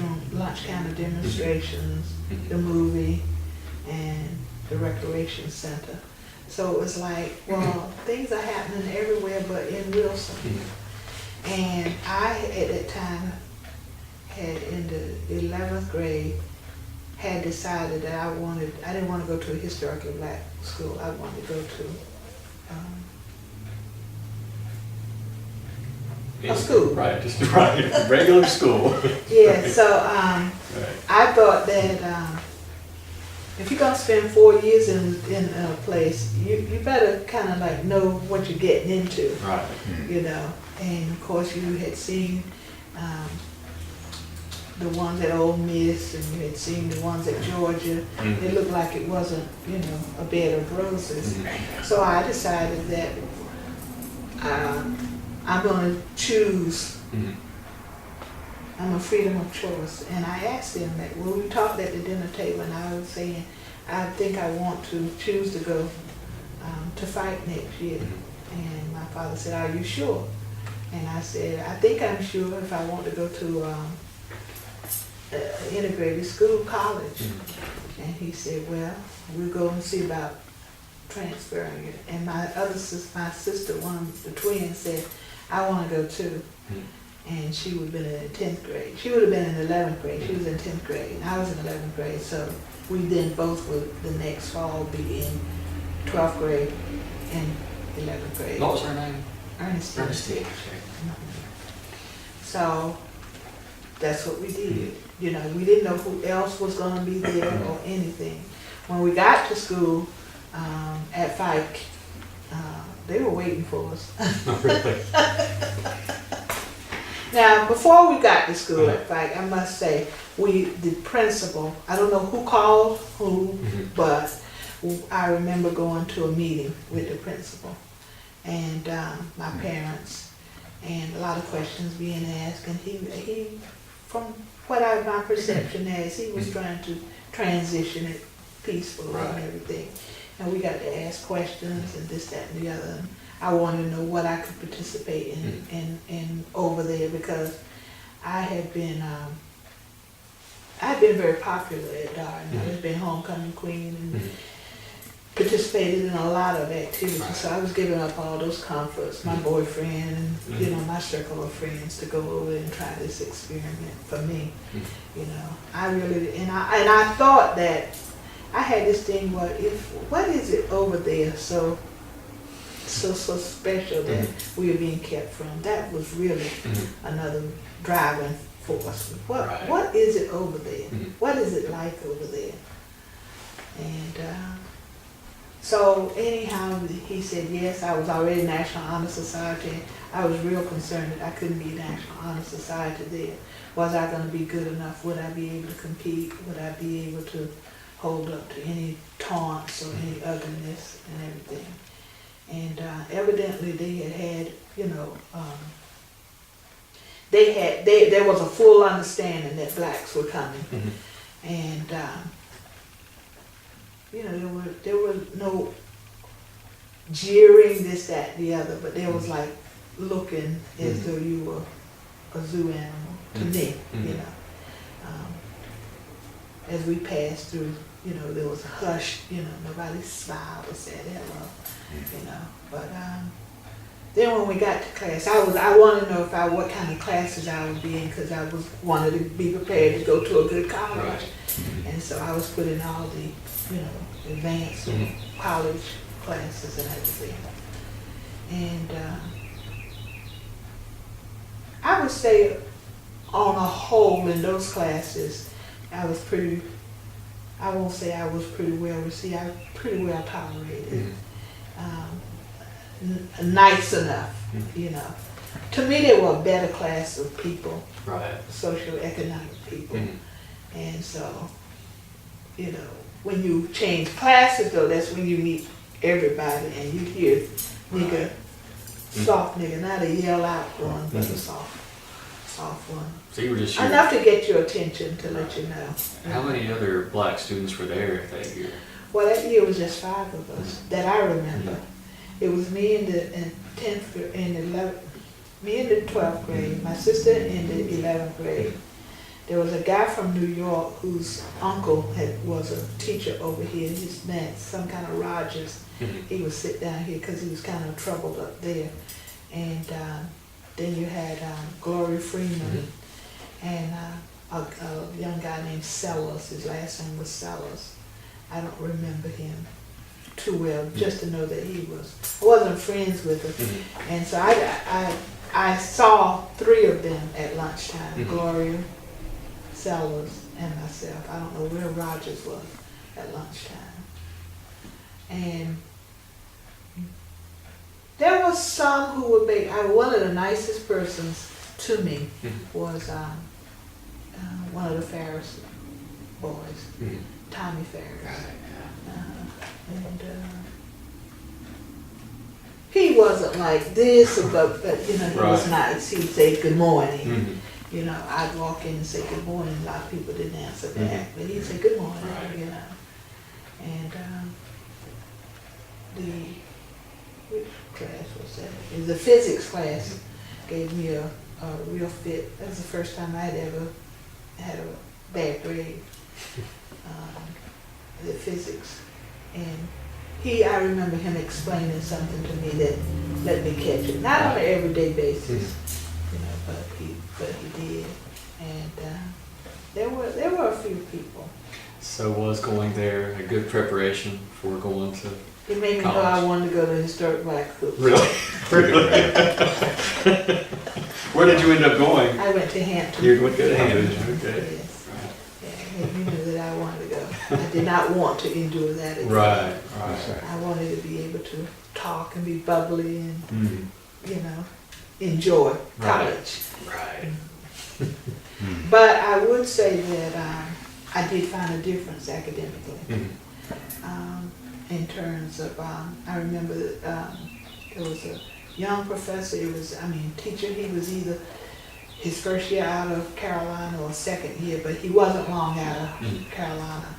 S2: counter demonstrations, the movie, and the recreation center. So it was like, well, things are happening everywhere but in Wilson. And I, at that time, had in the 11th grade, had decided that I didn't want to go to a historically black school. I wanted to go to a school.
S1: Right, just right, regular school.
S2: Yeah, so I thought that if you're gonna spend 4 years in a place, you better kind of like know what you're getting into.
S1: Right.
S2: You know, and of course you had seen the ones at Ole Miss, and you had seen the ones at Georgia. It looked like it wasn't, you know, a bed of roses. So I decided that I'm going to choose. I'm a freedom of choice. And I asked him that, well, we talked at the dinner table, and I was saying, I think I want to choose to go to fight next year. And my father said, are you sure? And I said, I think I'm sure if I want to go to integrated school, college. And he said, well, we'll go and see about transferring it. And my sister, one of the twins, said, I want to go too. And she would have been in 10th grade. She would have been in 11th grade. She was in 10th grade. And I was in 11th grade. So we then both would, the next fall, be in 12th grade and 11th grade.
S1: What was her name?
S2: Ernestine.
S1: Ernestine.
S2: So that's what we did. You know, we didn't know who else was going to be there or anything. When we got to school, at Fike. They were waiting for us.
S1: Oh, really?
S2: Now, before we got to school at Fike, I must say, the principal, I don't know who called who, but I remember going to a meeting with the principal and my parents, and a lot of questions being asked, and he from what my perception is, he was trying to transition it peacefully and everything. And we got to ask questions and this, that, and the other. And I wanted to know what I could participate in over there, because I had been very popular at Darden. I had been homecoming queen and participated in a lot of activities. So I was giving up all those comforts, my boyfriend, and you know, my circle of friends, to go over and try this experiment for me. You know, I really, and I thought that I had this thing where, what is it over there so special that we are being kept from? That was really another driving force. What is it over there? What is it like over there? And so anyhow, he said yes. I was already National Honor Society. I was real concerned that I couldn't be National Honor Society there. Was I going to be good enough? Would I be able to compete? Would I be able to hold up to any taunts or any ugliness and everything? And evidently they had, you know, there was a full understanding that blacks were coming. And you know, there were no jeering, this, that, the other, but there was like looking as though you were a zoo animal to me, you know. As we passed through, you know, there was a hush, you know, nobody smiled or said hello, you know. But then when we got to class, I wanted to know what kind of classes I would be in, because I wanted to be prepared to go to a good college. And so I was put in all the, you know, advanced college classes and everything. And I would say on a whole in those classes, I was pretty, I won't say I was pretty well received, I was pretty well tolerated. Nice enough, you know. To me, they were a better class of people, socioeconomic people. And so, you know, when you change classes, though, that's when you meet everybody and you hear nigger, soft nigger, not a yell out one, but a soft one.
S1: So you were just
S2: enough to get your attention, to let you know.
S1: How many other black students were there that year?
S2: Well, that year was just 5 of us that I remember. It was me in the 10th grade, me in the 12th grade, my sister in the 11th grade. There was a guy from New York whose uncle was a teacher over here. His name, some kind of Rogers. He would sit down here because he was kind of troubled up there. And then you had Glory Freeman and a young guy named Sellers. His last name was Sellers. I don't remember him too well, just to know that he was. I wasn't friends with him. And so I saw 3 of them at lunchtime, Gloria, Sellers, and myself. I don't know where Rogers was at lunchtime. And there was some who would be, one of the nicest persons to me was one of the Ferris boys, Tommy Ferris. And he wasn't like this, but you know, he was nice. He'd say good morning. You know, I'd walk in and say good morning. A lot of people didn't answer back, but he'd say good morning, you know. And which class was that? It was a physics class. Gave me a real fit. That was the first time I'd ever had a bad grade. The physics. And I remember him explaining something to me that let me catch it. Not on an everyday basis, you know, but he did. And there were a few people.
S1: So was going there a good preparation for going to
S2: It made me know
S1: college?
S2: I wanted to go to historic black schools.
S1: Really? Where did you end up going?
S2: I went to Hampton.
S1: You went to Hampton, okay.
S2: Yes. Yeah, it made me know that I wanted to go. I did not want to endure that again.
S1: Right,
S3: That's
S1: right.
S3: right.
S2: I wanted to be able to talk and be bubbly and,
S1: Mhm.
S2: you know, enjoy
S1: Right.
S2: college.
S1: Right.
S2: But I would say that I did find a difference academically.
S1: Mhm.
S2: In terms of, I remember that there was a young professor, teacher, he was either his first year out of Carolina or second year, but he wasn't long out of Carolina.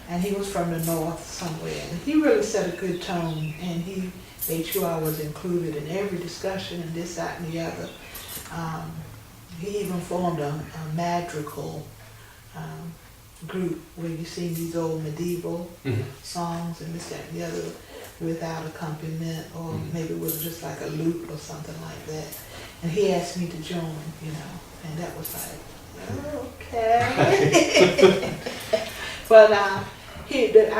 S2: And he was from the north somewhere. And he really set a good tone, and he made sure I was included in every discussion and this, that, and the other. He even formed a madrigal group where you sing these old medieval
S1: Mhm.
S2: songs and this, that, and the other without accompaniment, or maybe it was just like a lute or something like that. And he asked me to join, and that was like, okay. But I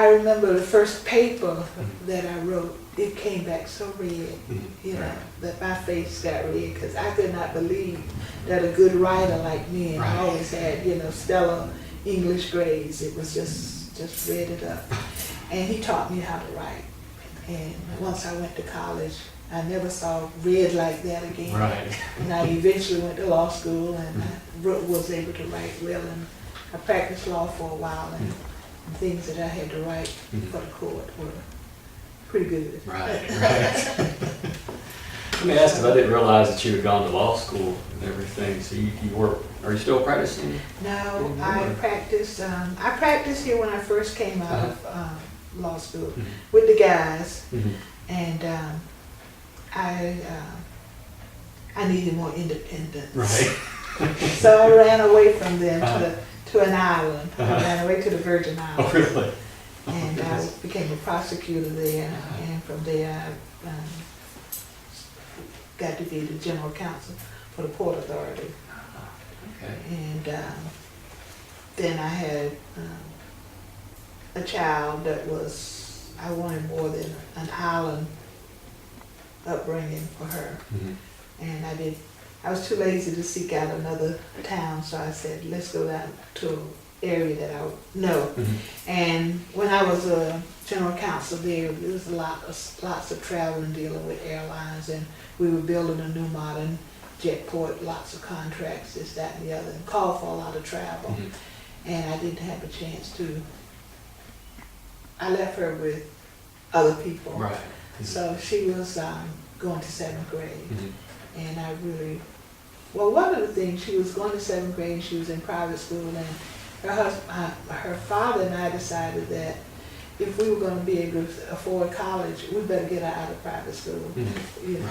S2: remember the first paper that I wrote, it came back so red, that my face got red, because I could not believe that a good writer like me, and I always had, stellar English grades, it was just read it up. And he taught me how to write. And once I went to college, I never saw red like that again.
S1: Right.
S2: And I eventually went to law school, and I was able to write well, and I practiced law for a while, and things that I had to write for the court were pretty good.
S1: Right, right. Let me ask, because I didn't realize that you had gone to law school and everything, so you were, are you still practicing?
S2: No, I practiced here when I first came out of law school with the guys, and I needed more independence.
S1: Right.
S2: So I ran away from them to an island. I ran away to the Virgin
S1: Oh,
S2: Islands.
S1: really?
S2: And I became a prosecutor there, and from there I got to be the general counsel for the Port Authority.
S1: Okay.
S2: And then I had a child that was, I wanted more than an island upbringing for her. And I was too lazy to seek out another town, so I said, let's go down to an area that I know. And when I was a general counsel there was lots of traveling, dealing with airlines, and we were building a new modern jetport, lots of contracts, this, that, and the other, and called for a lot of travel. And I didn't have a chance to, I left her with other people.
S1: Right.
S2: So she was going to 7th grade. And I really, well, one of the things, she was going to 7th grade, and she was in private school, and her father and I decided that if we were going to be able to afford college, we better get her out of private school.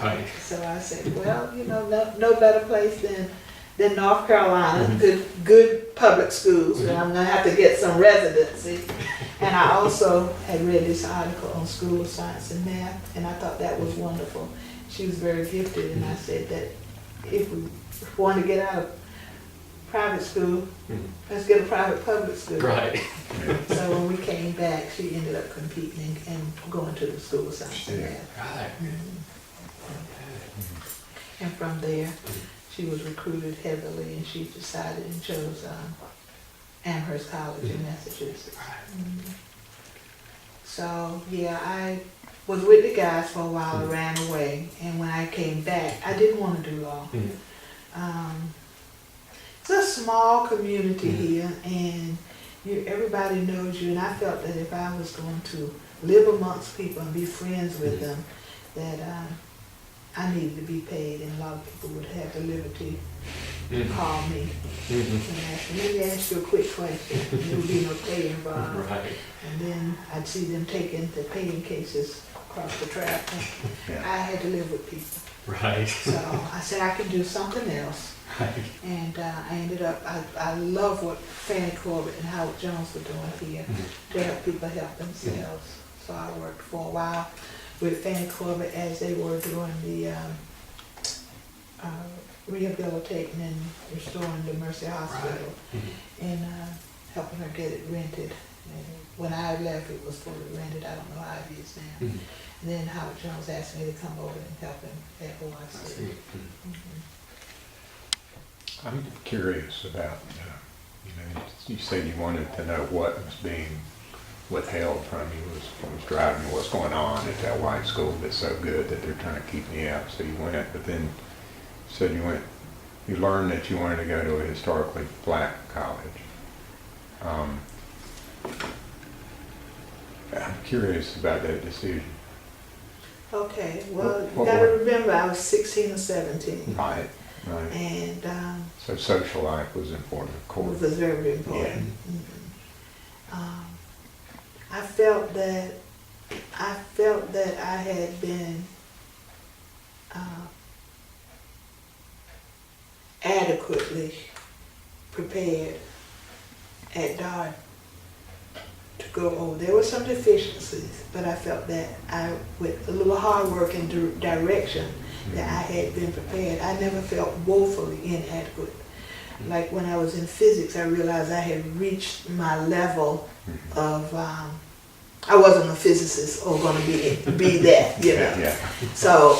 S1: Right.
S2: So I said, well, no better place than North Carolina, good public schools, and I'm going to have to get some residency. And I also had read this article on School of Science and Math, and I thought that was wonderful. She was very gifted, and I said that if we want to get out of private school, let's get a private public school.
S1: Right.
S2: So when we came back, she ended up competing and going to the School of Science and Math.
S1: Right.
S2: And from there, she was recruited heavily, and she decided and chose Amherst College in Massachusetts. So yeah, I was with the guys for a while, I ran away, and when I came back, I didn't want to do law. It's a small community here, and everybody knows you, and I felt that if I was going to live amongst people and be friends with them, that I needed to be paid, and a lot of people would have the liberty to call me and ask me, let me ask you a quick question. There would be no pay involved.
S1: Right.
S2: And then I'd see them taking the paying cases across the track. I had to live with people.
S1: Right.
S2: So I said I can do something else.
S1: Right.
S2: And I ended up, I love what Fannie Corbett and Howard Jones were doing here to help people help themselves. So I worked for a while with Fannie Corbett as they were doing the rehabilitating and restoring the Mercy Hospital and helping her get it rented. And when I left, it was fully rented. I don't know how it is now. And then Howard Jones asked me to come over and help him at OIC.
S3: I'm curious about, you said you wanted to know what was being withheld from you was driving you, what's going on at that white school that's so good that they're trying to keep me out. So you went, but then said you learned that you wanted to go to a historically black college. I'm curious about that decision.
S2: Okay, well, you
S3: What
S2: gotta
S3: were-
S2: remember I was 16 or 17.
S3: Right.
S2: And
S3: So social life was important, of
S2: it
S3: course.
S2: was very important. I felt that I had been adequately prepared at Barton to go over. There were some deficiencies, but I felt that with a little hard work and direction, that I had been prepared. I never felt woefully inadequate. Like when I was in physics, I realized I had reached my level of, I wasn't a physicist or gonna be that, you know.
S3: Yeah.
S2: So,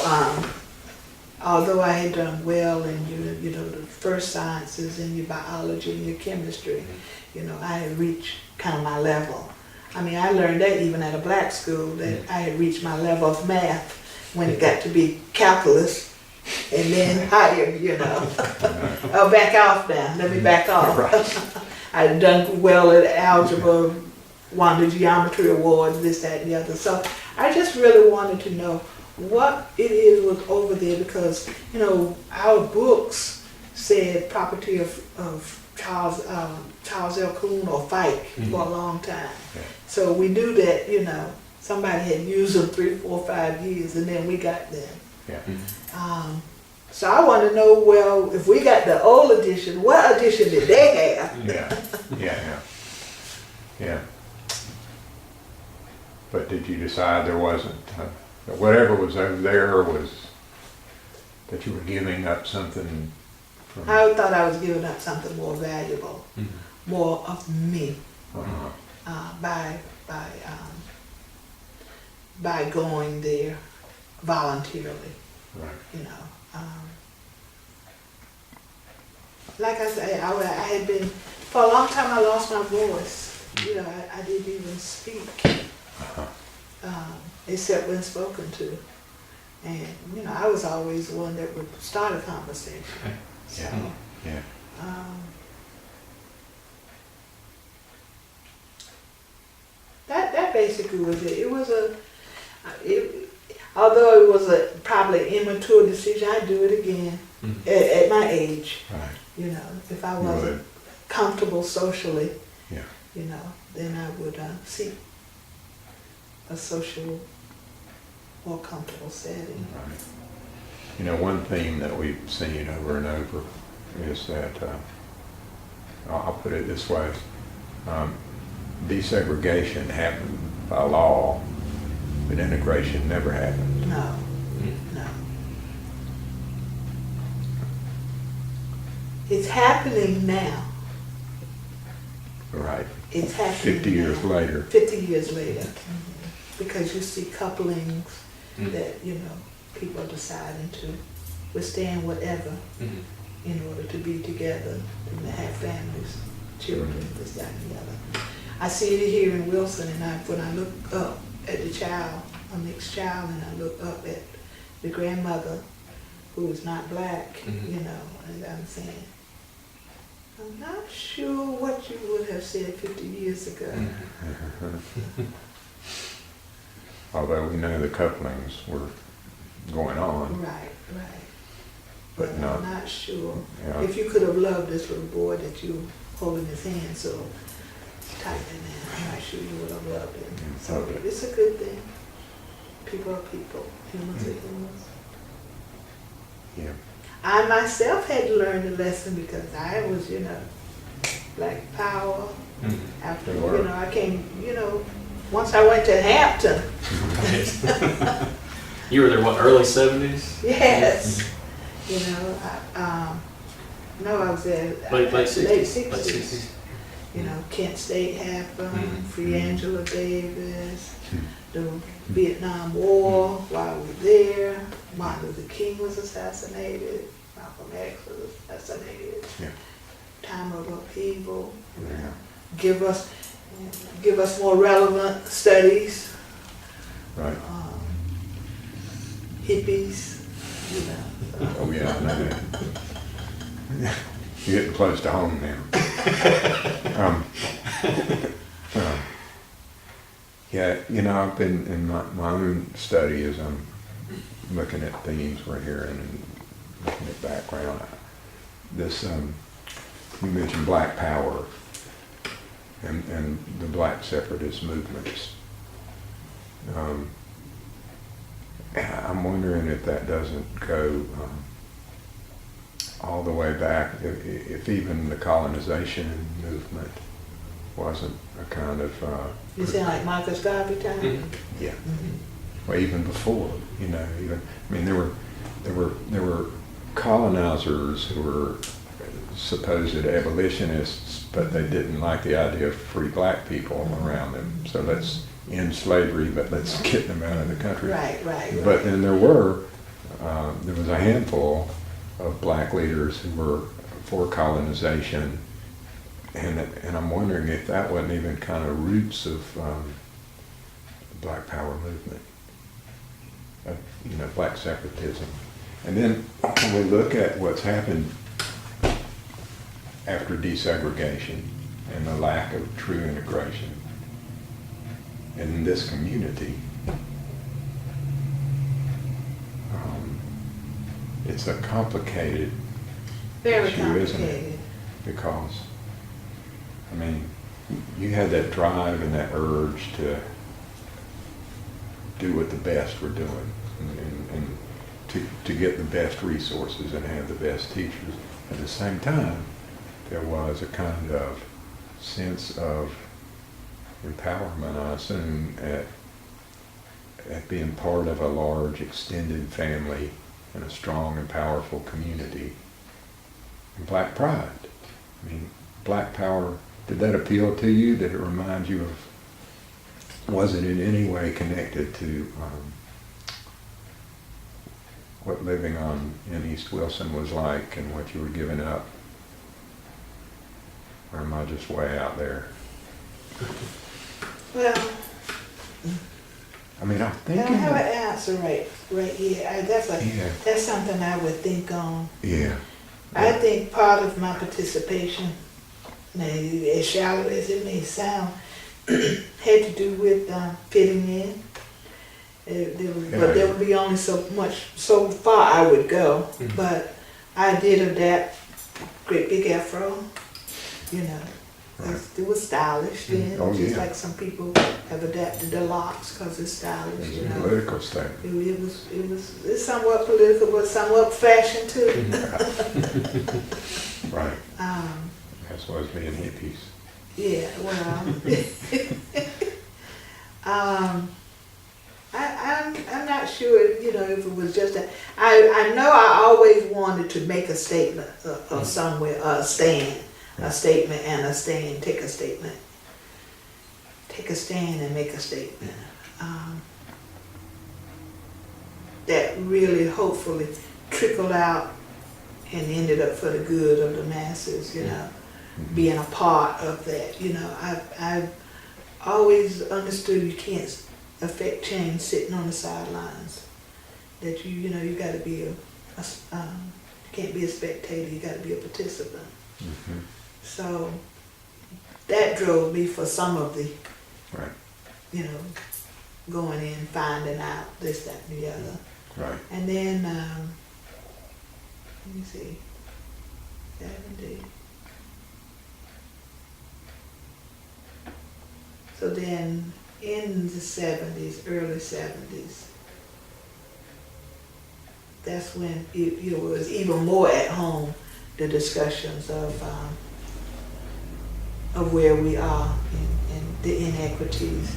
S2: although I had done well in you know, the first sciences and your biology and your chemistry, you know, I had reached kind of my level. I mean, I learned that even at a black school, that I had reached my level of math when it got to be calculus and then higher, you know. I'll back off now, let me back off.
S3: Right.
S2: I had done well at algebra, won the geometry award, this, that, and the other. So I just really wanted to know what it is was over there, because, you know, our books said property of Charles L. Coon or Fike for a long time.
S3: Yeah.
S2: So we knew that, you know, somebody had used them 3, 4, 5 years, and then we got them.
S3: Yeah.
S2: So I want to know, well, if we got the old edition, what edition did they have?
S3: Yeah. But did you decide there wasn't, whatever was over there was, that you were giving up something from?
S2: I thought I was giving up something more valuable, more of me, by going there voluntarily.
S3: Right.
S2: You know, like I say, I had been, for a long time I lost my voice. You know, I didn't even speak, except when spoken to. And, you know, I was always the one that would start a conversation. So,
S3: Yeah.
S2: that basically was it. It was although it was probably immature decision, I'd do it again at my age.
S3: Right.
S2: You know, if I wasn't comfortable socially, you know, then I would seek a social, more comfortable setting.
S3: Right. You know, one theme that we've seen over and over is that, I'll put it this way, desegregation happened by law, but integration never happened.
S2: No. It's happening now.
S3: Right.
S2: It's happening
S3: 50 years
S2: now.
S3: later.
S2: 50 years later. Because you see couplings that, you know, people are deciding to withstand whatever in order to be together and to have families, children, this, that, and the other. I see it here in Wilson, and when I look up at the child, a mixed child, and I look up at the grandmother who is not black, you know, and I'm saying, I'm not sure what you would have said 50 years ago.
S3: Although we know the couplings were going on.
S2: Right.
S3: But
S2: I'm
S3: not.
S2: not sure.
S3: Yeah.
S2: If you could have loved this little boy that you were holding his hand so tightly, man, I'm not sure you would have loved him. So
S3: Okay.
S2: it's a good thing. People are people. Humans are humans.
S3: Yeah.
S2: I myself had to learn the lesson because I was, you know, Black Power. After,
S3: You were.
S2: you know, I came, you know, once I went to Hampton.
S1: You were there, what, early 70s?
S2: Yes. You know, no, I was there
S1: Late
S2: late
S1: 60s?
S2: 60s. You know, Kent State happened, Free Angela Davis, the Vietnam War while we were there, Martin Luther King was assassinated, Malcolm X was assassinated,
S3: Yeah.
S2: time of upheaval,
S3: Yeah.
S2: give us, give us more relevant studies,
S3: Right.
S2: hippies, you know. So.
S3: Oh, yeah, I know that. You're getting close to home now. Yeah, you know, I've been in my own study as I'm looking at themes we're hearing and looking at background. This, you mentioned Black Power and the Black separatist movements. I'm wondering if that doesn't go all the way back, if even the colonization movement wasn't a kind of...
S2: You sound like Marcus Garvey time?
S1: Mhm.
S3: Yeah. Well, even before, you know, I mean, there were colonizers who were supposed abolitionists, but they didn't like the idea of free black people around them. So let's end slavery, but let's get them out of the country.
S2: Right.
S3: But then there was a handful of black leaders who were for colonization, and I'm wondering if that wasn't even kind of roots of the Black Power movement, of, you know, black separatism. And then when we look at what's happened after desegregation and the lack of true integration in this community, it's a complicated
S2: Very
S3: issue, isn't it?
S2: complicated.
S3: Because, I mean, you had that drive and that urge to do what the best we're doing and to get the best resources and have the best teachers. At the same time, there was a kind of sense of empowerment, I assume, at being part of a large extended family and a strong and powerful community. And black pride. I mean, Black Power, did that appeal to you? Did it remind you of, was it in any way connected to what living in East Wilson was like and what you were giving up? Or am I just way out there?
S2: Well,
S3: I mean, I
S2: I
S3: think...
S2: don't have an answer right here.
S3: Yeah.
S2: That's something I would think on.
S3: Yeah.
S2: I think part of my participation, as shallow as it may sound, had to do with fitting in. But there would be only so far I would go.
S1: Mhm.
S2: But I did adapt great big afro, you know.
S3: Right.
S2: It was stylish then,
S3: Oh,
S2: just
S3: yeah.
S2: like some people have adapted their locks because it's stylish,
S3: It's
S2: you
S3: a
S2: know.
S3: political statement.
S2: It's somewhat political, but somewhat fashion too.
S3: Right.
S2: Um,
S3: That's what it's being hippies.
S2: Yeah, well, I'm not sure, you know, if it was just that. I know I always wanted to make a statement of somewhere, a statement and a stand, take a statement. Take a stand and make a statement. That really hopefully trickled out and ended up for the good of the masses, you know. Being a part of that, you know, I've always understood you can't affect change sitting on the sidelines. That you know, you got to be you can't be a spectator. You got to be a participant.
S3: Mm-hmm.
S2: So that drove me for some of the,
S3: Right.
S2: you know, going in, finding out this, that, and the other.
S3: Right.
S2: And then let me see, 70. So then in the 70s, early 70s, that's when it was even more at home, the discussions of where we are and the inequities.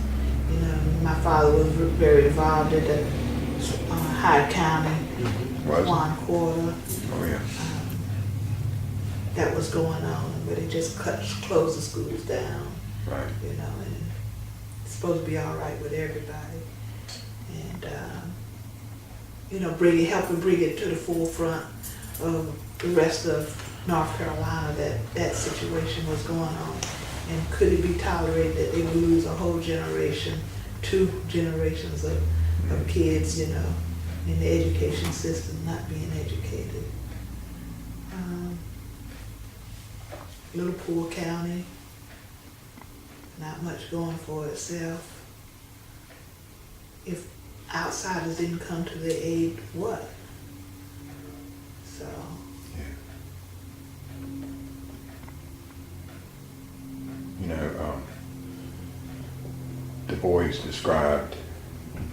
S2: You know, my father was very involved in the Hyde County,
S3: Was it?
S2: one quarter.
S3: Oh, yeah.
S2: That was going on, but it just closed the schools down.
S3: Right.
S2: You know, and it's supposed to be all right with everybody. And, you know, helping bring it to the forefront of the rest of North Carolina that situation was going on And could it be tolerated that they would lose a whole generation, 2 generations of kids, you know, in the education system not being educated? Little poor county, not much going for itself. If outsiders didn't come to their aid, what? So,
S3: You know, Du Bois described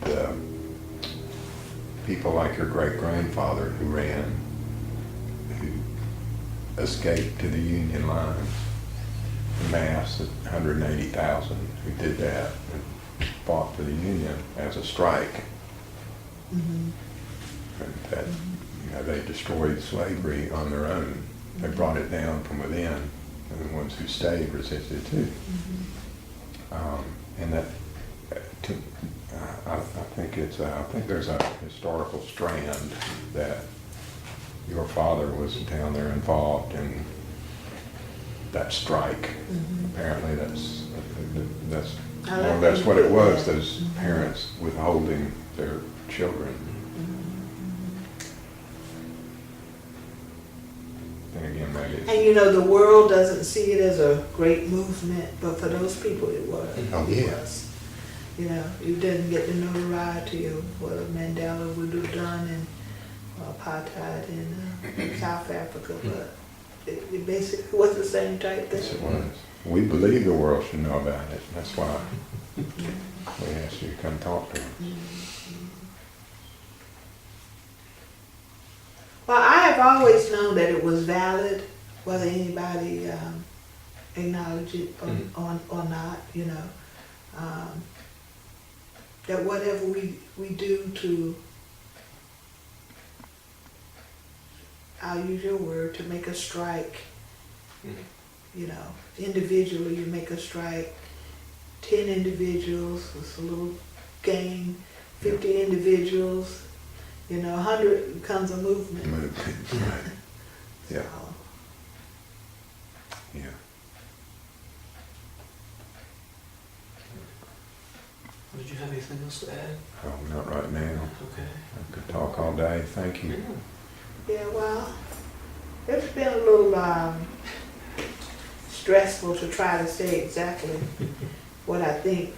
S3: the people like your great-grandfather who escaped to the Union lines, the mass, 180,000 who did that and fought for the Union as a strike.
S2: mhm,
S3: And that, you know, they destroyed slavery on their own. They brought it down from within, and the ones who stayed resisted too. And that, I think I think there's a historical strand that your father was down there involved in that strike. Apparently that's what it was, those parents withholding their children. Then again, maybe
S2: And you know, the world doesn't see it as a great movement, but for those people it was.
S3: Oh,
S2: It
S3: yeah.
S2: was. You know, you didn't get the notoriety of what Mandela would have done in apartheid in South Africa, but it basically was the same type
S3: yes, it
S2: thing.
S3: was. We believe the world should know about it. That's why we asked you to come talk to us.
S2: Well, I have always known that it was valid, whether anybody acknowledged it or not, you know. That whatever we do to, I'll use your word, to make a strike, you know, individually you make a strike, 10 individuals, it's a little gang, 50 individuals, you know, 100 becomes a movement.
S3: Right. Yeah.
S2: So,
S3: Yeah.
S1: Did you have anything else to add?
S3: Oh, not right now.
S1: Okay.
S3: I could talk all day. Thank you.
S2: yeah, well, it's been a little stressful to try to say exactly what I think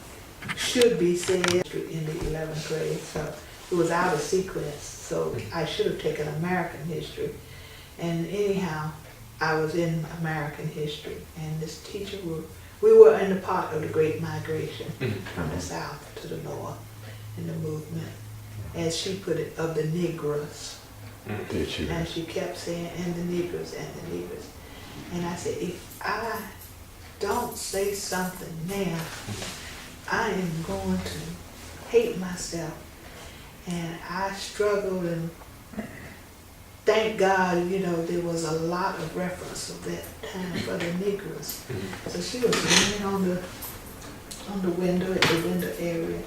S2: should be said in the 11th grade. So it was out of sequence. So I should have taken American history. And anyhow, I was in American history. And this teacher, we were in the part of the Great Migration from the South to the North in the movement, as she put it, of the Negroes.
S3: Did you?
S2: And she kept saying, and the Negroes, and the Negroes. And I said, if I don't say something now, I am going to hate myself. And I struggled, and thank God, you know, there was a lot of reference of that time for the Negroes. So she was leaning on the window, at the window area,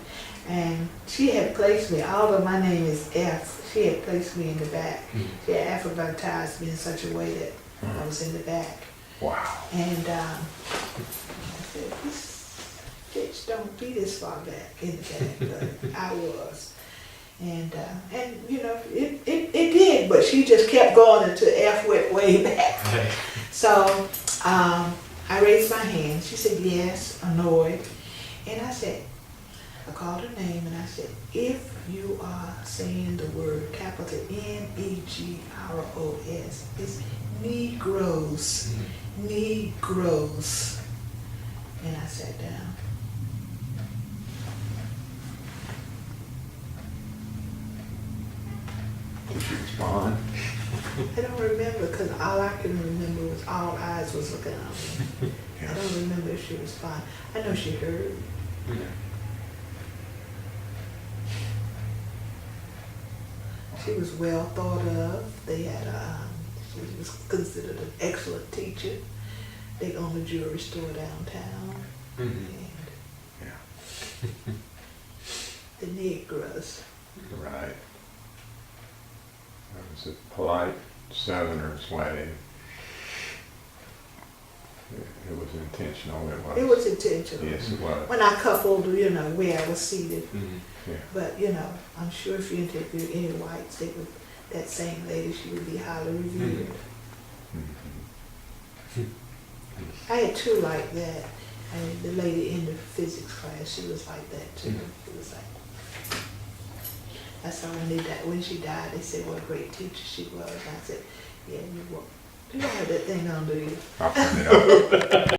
S2: and she had placed me, although my name is F, she had placed me in the back. She had alphabetized me in such a way that I was in the back.
S3: Wow.
S2: And I said, this Fitch don't be this far back in the back, but I was. And you know, it did, but she just kept going until F went way back.
S1: Right.
S2: So I raised my hand. She said, yes, annoyed. And I said, I called her name and I said, if you are saying the word capital Negros, it's Negroes, Negroes. And I sat down.
S3: Did you respond?
S2: I don't remember, because all I can remember was all eyes was looking at me. I don't remember if she responded. I know she heard. She was well thought of. They had she was considered an excellent teacher. They owned a jewelry store downtown. And
S3: Yeah.
S2: the Negroes.
S3: Right. That was a polite Southerner's way. It was intentional,
S2: It was intentional.
S3: Yes, it was.
S2: When I coupled, where I was seated.
S1: Mhm.
S3: Yeah.
S2: But, I'm sure if you interview any whites, that same lady, she would be highly revered.
S3: Mhm.
S2: I had two like that. And the lady in the physics class, she was like that too. She was like, that's how when she died, they said what a great teacher she was. And I said, yeah, you don't have that thing on, do you?
S3: I'll turn it off.